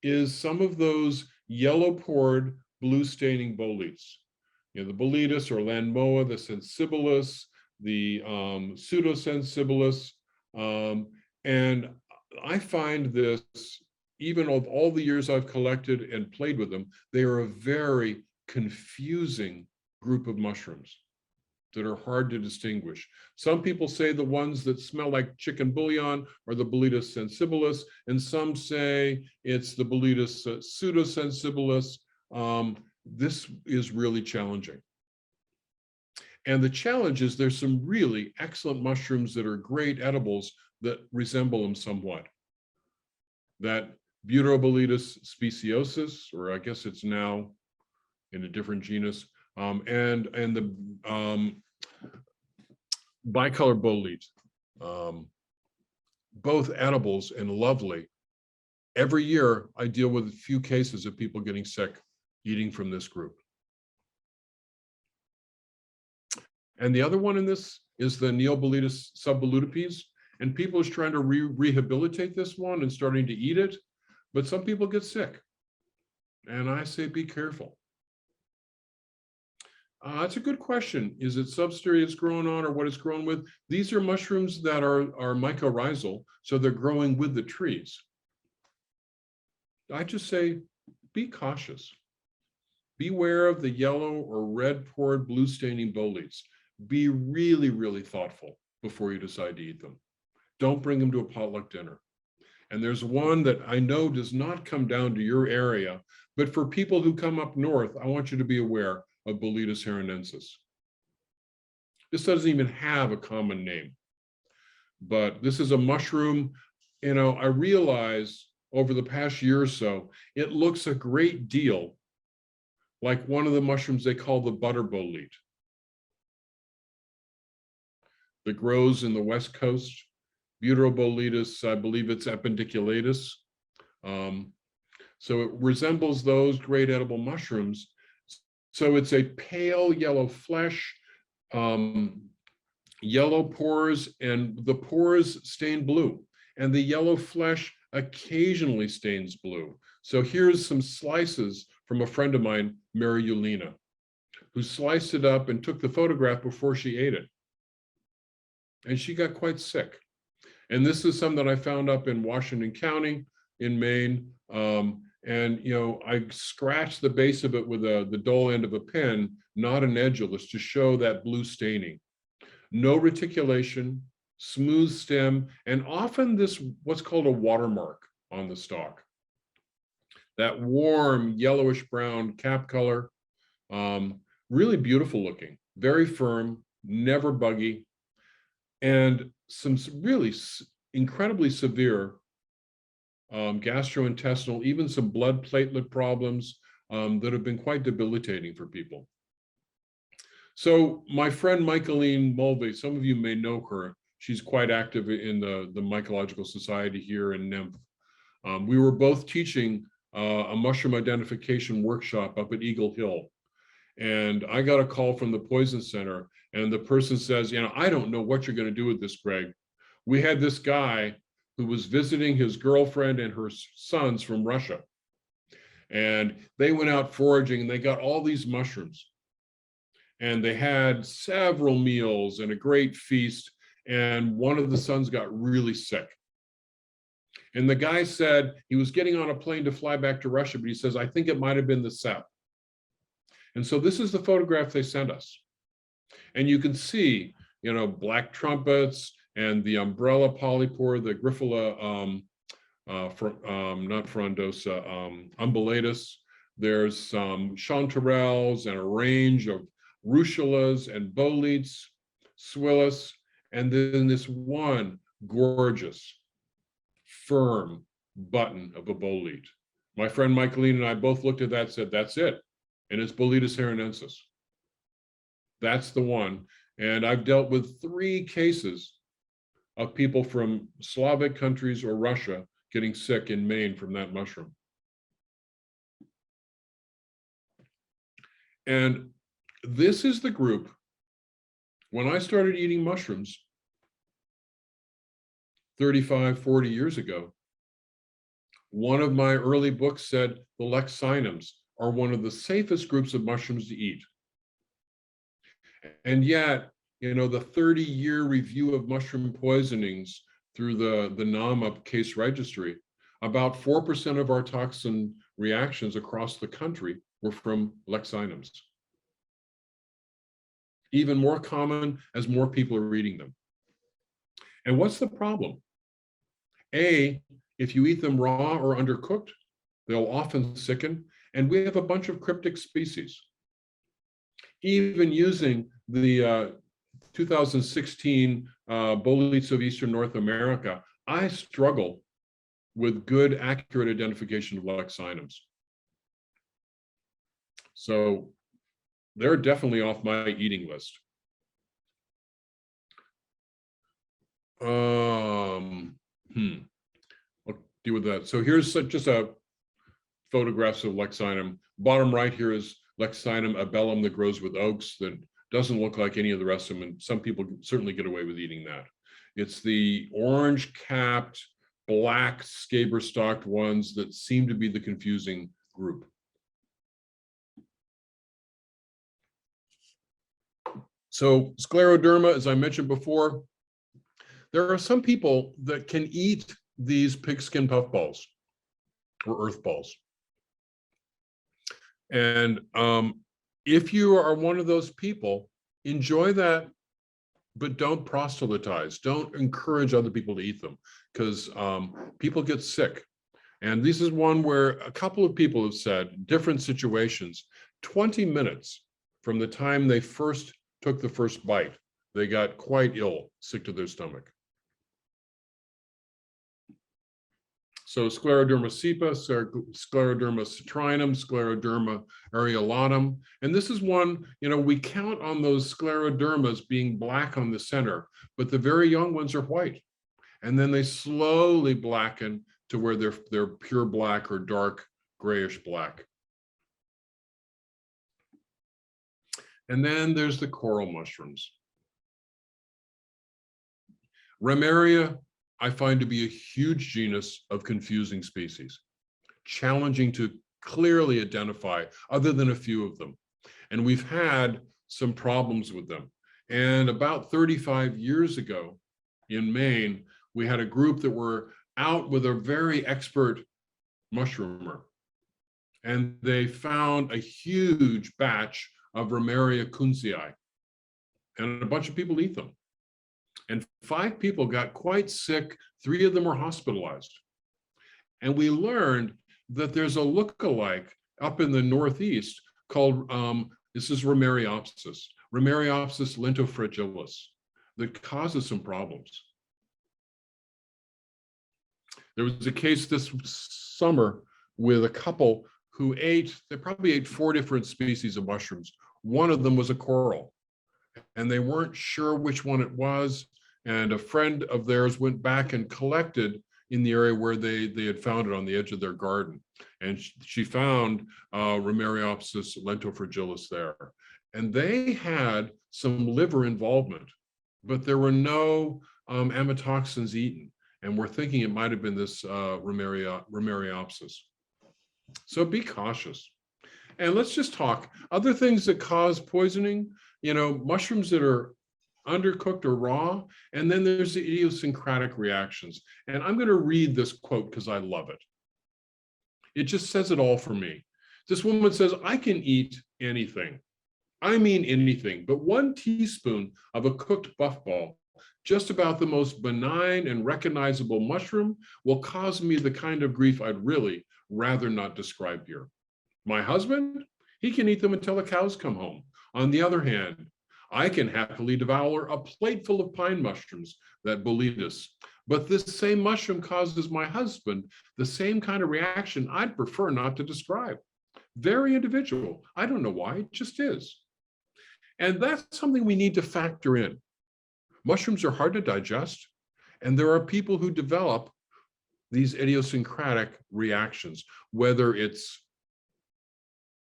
is some of those yellow-pored, blue-staining boletes. You know, the boletes or landmoa, the sensibilis, the pseudosensibilis, and I find this, even of all the years I've collected and played with them, they are a very confusing group of mushrooms that are hard to distinguish. Some people say the ones that smell like chicken bouillon are the boletes sensibilis, and some say it's the boletes pseudosensibilis. This is really challenging. And the challenge is there's some really excellent mushrooms that are great edibles that resemble them somewhat. That Butyroboletes speciosus, or I guess it's now in a different genus, and the bicolor bolete, both edibles and lovely. Every year I deal with a few cases of people getting sick eating from this group. And the other one in this is the Neoboletes subvolutipes, and people are trying to rehabilitate this one and starting to eat it, but some people get sick. And I say, be careful. That's a good question. Is it substrate it's grown on or what it's grown with? These are mushrooms that are mycorrhizal, so they're growing with the trees. I just say, be cautious. Beware of the yellow or red pored blue staining boletes. Be really, really thoughtful before you decide to eat them. Don't bring them to a potluck dinner. And there's one that I know does not come down to your area, but for people who come up north, I want you to be aware of Boletes heronensis. This doesn't even have a common name, but this is a mushroom. You know, I realize over the past year or so, it looks a great deal like one of the mushrooms they call the butter bolete that grows in the West Coast. Butyroboletes, I believe it's epidiculatus. So it resembles those great edible mushrooms. So it's a pale yellow flesh, yellow pores, and the pores stain blue, and the yellow flesh occasionally stains blue. So here's some slices from a friend of mine, Mary Eulina, who sliced it up and took the photograph before she ate it. And she got quite sick. And this is some that I found up in Washington County in Maine. And you know, I scratched the base of it with the dull end of a pen, not an edulous, to show that blue staining. No reticulation, smooth stem, and often this what's called a watermark on the stalk. that warm yellowish brown cap color. Really beautiful looking, very firm, never buggy, and some really incredibly severe gastrointestinal, even some blood platelet problems that have been quite debilitating for people. So my friend Michaeline Mulvey, some of you may know her. She's quite active in the Mycological Society here in Nymph. We were both teaching a mushroom identification workshop up at Eagle Hill. And I got a call from the Poison Center, and the person says, you know, I don't know what you're going to do with this, Greg. We had this guy who was visiting his girlfriend and her sons from Russia. And they went out foraging and they got all these mushrooms. And they had several meals and a great feast. And one of the sons got really sick. And the guy said he was getting on a plane to fly back to Russia, but he says, I think it might have been the sap. And so this is the photograph they sent us. And you can see, you know, black trumpets and the umbrella polypore, the Grifola, not frondosa, umbellatus. There's some chanterelles and a range of russulas and boletes, swillus, and then this one gorgeous, firm button of a bolete. My friend Michaeline and I both looked at that and said, that's it. And it's Boletus heronensis. That's the one. And I've dealt with 3 cases of people from Slavic countries or Russia getting sick in Maine from that mushroom. And this is the group, when I started eating mushrooms 35, 40 years ago, one of my early books said the leccinums are one of the safest groups of mushrooms to eat. And yet, you know, the 30-year review of mushroom poisonings through the NAMA case registry, about 4% of our toxin reactions across the country were from leccinums. Even more common as more people are eating them. And what's the problem? A, if you eat them raw or undercooked, they'll often sicken. And we have a bunch of cryptic species. Even using the 2016 boletes of Eastern North America, I struggle with good, accurate identification of leccinums. So they're definitely off my eating list. I'll deal with that. So here's just a photographs of leccinum. Bottom right here is Leccinum abellum that grows with oaks that doesn't look like any of the rest of them, and some people certainly get away with eating that. It's the orange capped, black scaber stalked ones that seem to be the confusing group. So scleroderma, as I mentioned before, there are some people that can eat these pigskin puffballs or earth balls. And if you are one of those people, enjoy that, but don't proselytize. Don't encourage other people to eat them, because people get sick. And this is one where a couple of people have said, different situations, 20 minutes from the time they first took the first bite, they got quite ill, sick to their stomach. So scleroderma cepa, scleroderma citrinum, scleroderma areolatum. And this is one, you know, we count on those sclerodermas being black on the center, but the very young ones are white. And then they slowly blacken to where they're pure black or dark grayish black. And then there's the coral mushrooms. Ramaria, I find to be a huge genus of confusing species, challenging to clearly identify other than a few of them. And we've had some problems with them. And about 35 years ago in Maine, we had a group that were out with a very expert mushroomer. And they found a huge batch of Ramaria kunzii. And a bunch of people eat them. And 5 people got quite sick. 3 of them were hospitalized. And we learned that there's a lookalike up in the Northeast called, this is Romeriopsis lentofragilis, that causes some problems. There was a case this summer with a couple who they probably ate 4 different species of mushrooms. One of them was a coral, and they weren't sure which one it was. And a friend of theirs went back and collected in the area where they had found it on the edge of their garden. And she found Romeriopsis lentofragilis there. And they had some liver involvement, but there were no amatoxins eaten. And we're thinking it might have been this Romeriopsis. So be cautious. And let's just talk other things that cause poisoning, mushrooms that are undercooked or raw, and then there's the idiosyncratic reactions. And I'm going to read this quote because I love it. It just says it all for me. This woman says, I can eat anything. I mean anything, but 1 teaspoon of a cooked puffball, just about the most benign and recognizable mushroom, will cause me the kind of grief I'd really rather not describe here. My husband, he can eat them until the cows come home. On the other hand, I can happily devour a plate full of pine mushrooms, that boletes. But this same mushroom causes my husband the same kind of reaction I'd prefer not to describe. Very individual. I don't know why, it just is. And that's something we need to factor in. Mushrooms are hard to digest, and there are people who develop these idiosyncratic reactions, whether it's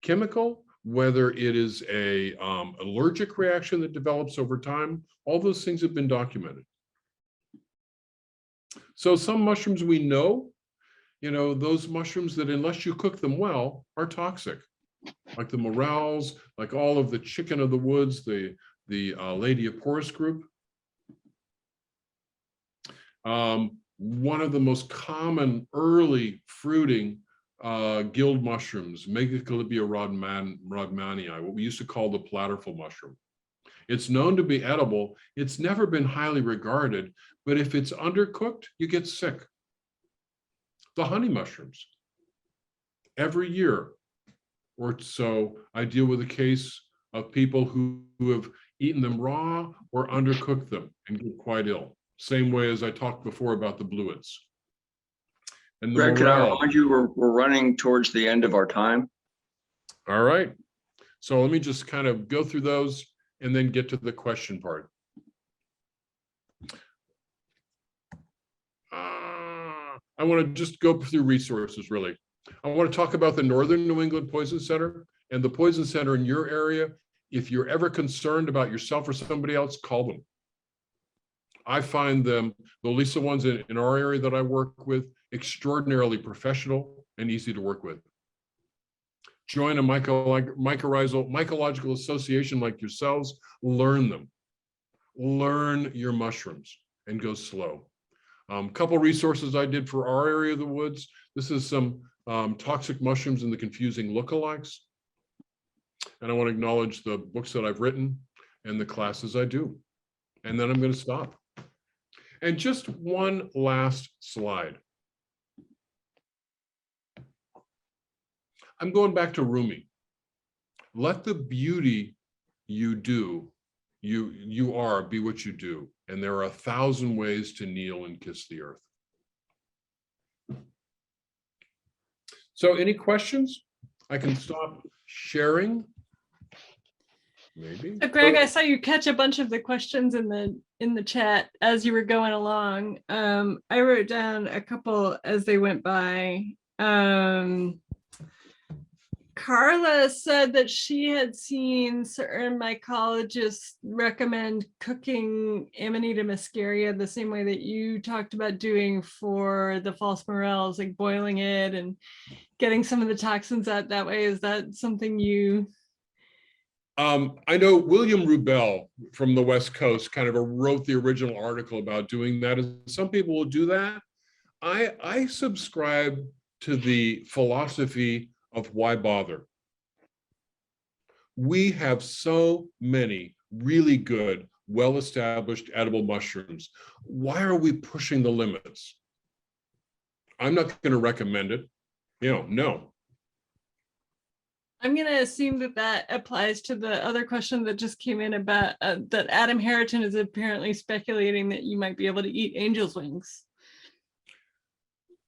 chemical, whether it is a allergic reaction that develops over time. All those things have been documented. So some mushrooms we know, those mushrooms that unless you cook them well are toxic, like the morels, like all of the chicken of the woods, the Ladioporus group. One of the most common early fruiting guild mushrooms, Megacalibia rodmanii, what we used to call the platterful mushroom. It's known to be edible. It's never been highly regarded, but if it's undercooked, you get sick. The honey mushrooms. Every year or so, I deal with a case of people who have eaten them raw or undercooked them and get quite ill. Same way as I talked before about the bluets. And Greg, can I remind you, we're running towards the end of our time. All right. So let me just kind of go through those and then get to the question part. I want to just go through resources, really. I want to talk about the Northern New England Poison Center and the Poison Center in your area. If you're ever concerned about yourself or somebody else, call them. I find them, at least the ones in our area that I work with, extraordinarily professional and easy to work with. Join a mycological association like yourselves, learn them. Learn your mushrooms and go slow. Couple resources I did for our area of the woods. This is some toxic mushrooms and the confusing lookalikes. And I want to acknowledge the books that I've written and the classes I do. And then I'm going to stop. And just one last slide. I'm going back to Rumi. Let the beauty you do, you are, be what you do. And there are 1,000 ways to kneel and kiss the earth. So any questions? I can stop sharing. Maybe. So Greg, I saw you catch a bunch of the questions in the chat as you were going along. I wrote down a couple as they went by. Carla said that she had seen certain mycologists recommend cooking Amanita muscaria the same way that you talked about doing for the false morels, like boiling it and getting some of the toxins out that way. Is that something you... I know William Rubel from the West Coast kind of wrote the original article about doing that. And some people will do that. I subscribe to the philosophy of why bother. We have so many really good, well-established edible mushrooms. Why are we pushing the limits? I'm not going to recommend it. No. I'm going to assume that that applies to the other question that just came in about that Adam Harrington is apparently speculating that you might be able to eat angel's wings.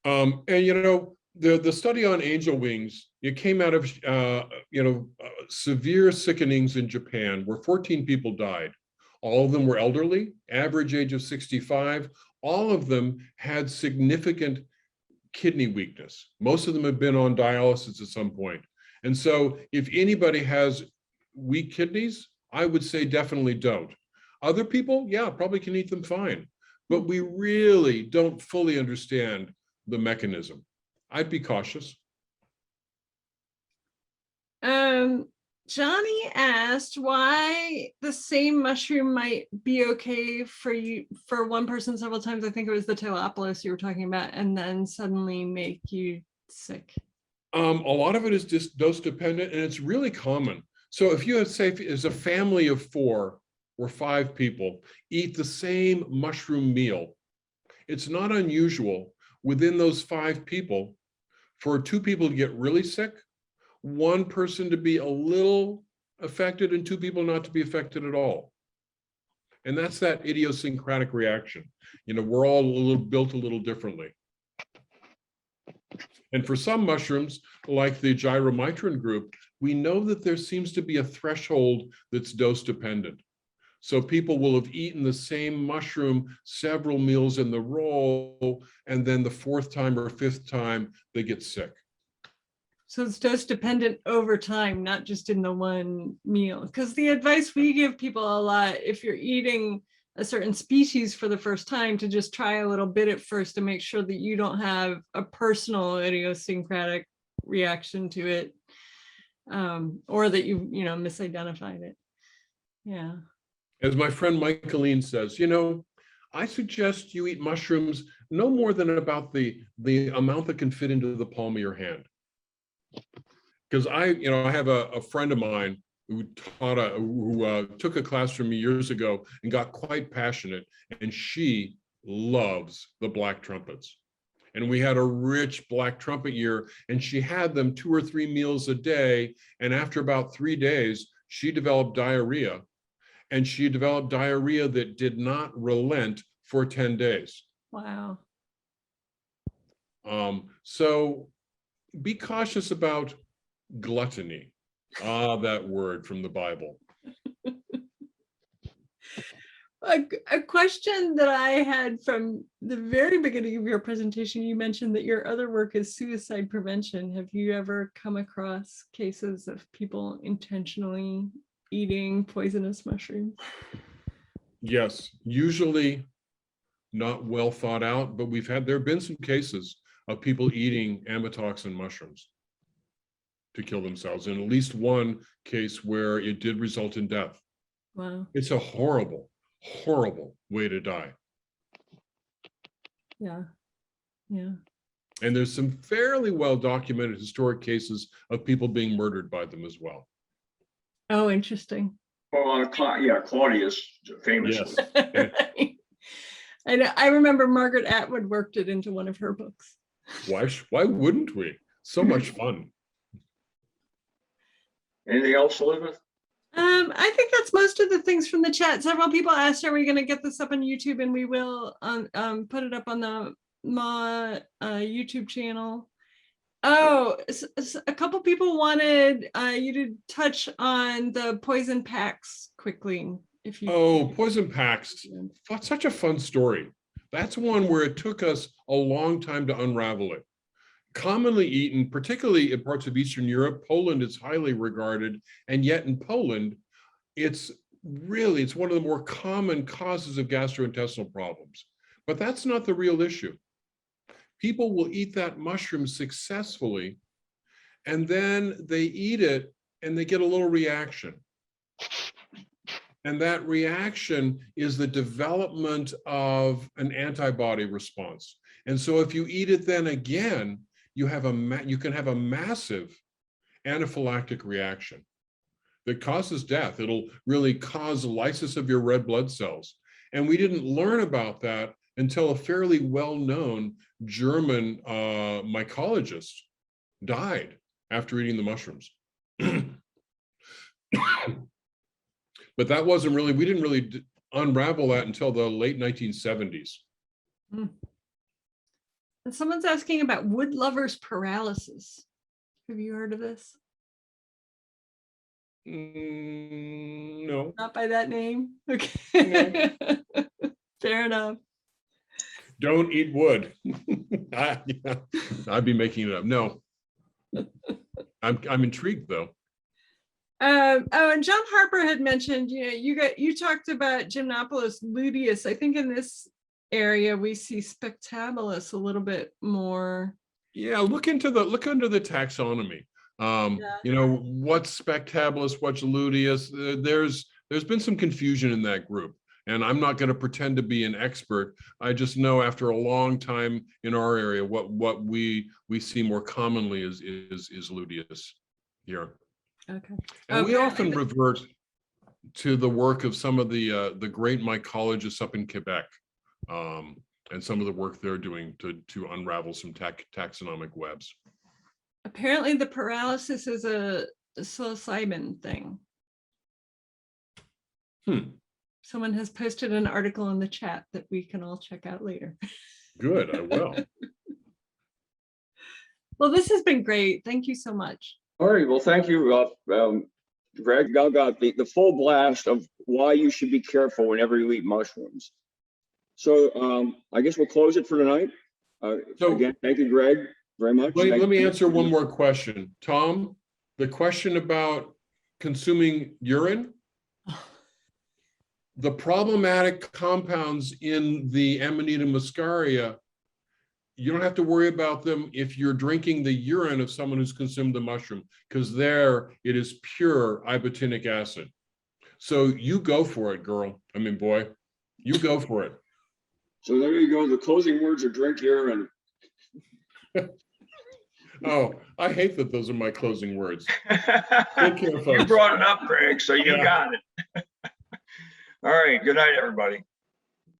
And the study on angel wings, it came out of severe sickenings in Japan where 14 people died. All of them were elderly, average age of 65. All of them had significant kidney weakness. Most of them have been on dialysis at some point. And so if anybody has weak kidneys, I would say definitely don't. Other people, yeah, probably can eat them fine. But we really don't fully understand the mechanism. I'd be cautious. Johnny asked why the same mushroom might be okay for one person several times. I think it was the Telopolis you were talking about, and then suddenly make you sick. A lot of it is just dose dependent, and it's really common. So if you have, say, as a family of 4 or 5 people eat the same mushroom meal, it's not unusual within those 5 people for 2 people to get really sick, 1 person to be a little affected, and 2 people not to be affected at all. And that's that idiosyncratic reaction. We're all built a little differently. And for some mushrooms, like the Gyromitrin group, we know that there seems to be a threshold that's dose dependent. So people will have eaten the same mushroom several meals in the row, and then the 4th time or 5th time, they get sick. So it's dose dependent over time, not just in the one meal. Because the advice we give people a lot, if you're eating a certain species for the first time, to just try a little bit at first to make sure that you don't have a personal idiosyncratic reaction to it, or that you misidentified it. Yeah. As my friend Michaeline says, I suggest you eat mushrooms no more than about the amount that can fit into the palm of your hand. Because I have a friend of mine who took a class from me years ago and got quite passionate, and she loves the black trumpets. And we had a rich black trumpet year, and she had them 2 or 3 meals a day. And after about 3 days, she developed diarrhea. And she developed diarrhea that did not relent for 10 days. Wow. So be cautious about gluttony. That word from the Bible. A question that I had from the very beginning of your presentation, you mentioned that your other work is suicide prevention. Have you ever come across cases of people intentionally eating poisonous mushrooms? Yes, usually not well thought out, but there have been some cases of people eating amatoxin mushrooms to kill themselves, in at least one case where it did result in death. Wow. It's a horrible, horrible way to die. Yeah. Yeah. And there's some fairly well documented historic cases of people being murdered by them as well. Oh, interesting. Well, Claudius famously. Yes. I remember Margaret Atwood worked it into one of her books. Why wouldn't we? So much fun. Anything else, Elizabeth? I think that's most of the things from the chat. Several people asked, are we going to get this up on YouTube? And we will put it up on the MA YouTube channel. Oh, a couple people wanted you to touch on the poison packs quickly. If you Poison packs. Such a fun story. That's one where it took us a long time to unravel it. Commonly eaten, particularly in parts of Eastern Europe. Poland is highly regarded, and yet in Poland, it's one of the more common causes of gastrointestinal problems. But that's not the real issue. People will eat that mushroom successfully, and then they eat it and they get a little reaction. And that reaction is the development of an antibody response. And so if you eat it then again, you can have a massive anaphylactic reaction that causes death. It'll really cause lysis of your red blood cells. And we didn't learn about that until a fairly well-known German mycologist died after eating the mushrooms. But that wasn't really, we didn't really unravel that until the late 1970s. And someone's asking about wood lovers paralysis. Have you heard of this? No. Not by that name? Okay. Fair enough. Don't eat wood. I'd be making it up. No. I'm intrigued though. Oh, and John Harper had mentioned, you talked about Gymnopolis luteus. I think in this area we see spectabilis a little bit more. Yeah, look under the taxonomy. What's spectabilis, what's luteus? There's been some confusion in that group, and I'm not going to pretend to be an expert. I just know after a long time in our area, what we see more commonly is luteus here. Okay. And we often revert to the work of some of the great mycologists up in Quebec, and some of the work they're doing to unravel some taxonomic webs. Apparently the paralysis is a psilocybin thing. Someone has posted an article in the chat that we can all check out later. Good, I will. Well, this has been great. Thank you so much. All right, well, thank you, Greg. Y'all got the full blast of why you should be careful whenever you eat mushrooms. So I guess we'll close it for tonight. So again, thank you, Greg, very much. Let me answer one more question. Tom, the question about consuming urine, the problematic compounds in the Amanita muscaria, you don't have to worry about them if you're drinking the urine of someone who's consumed the mushroom, because there it is pure ibotenic acid. So you go for it, girl. I mean, boy, you go for it. So there you go. The closing words are drink urine. Oh, I hate that those are my closing words. Take care, folks. You brought it up, Greg, so you got it. All right. Good night, everybody.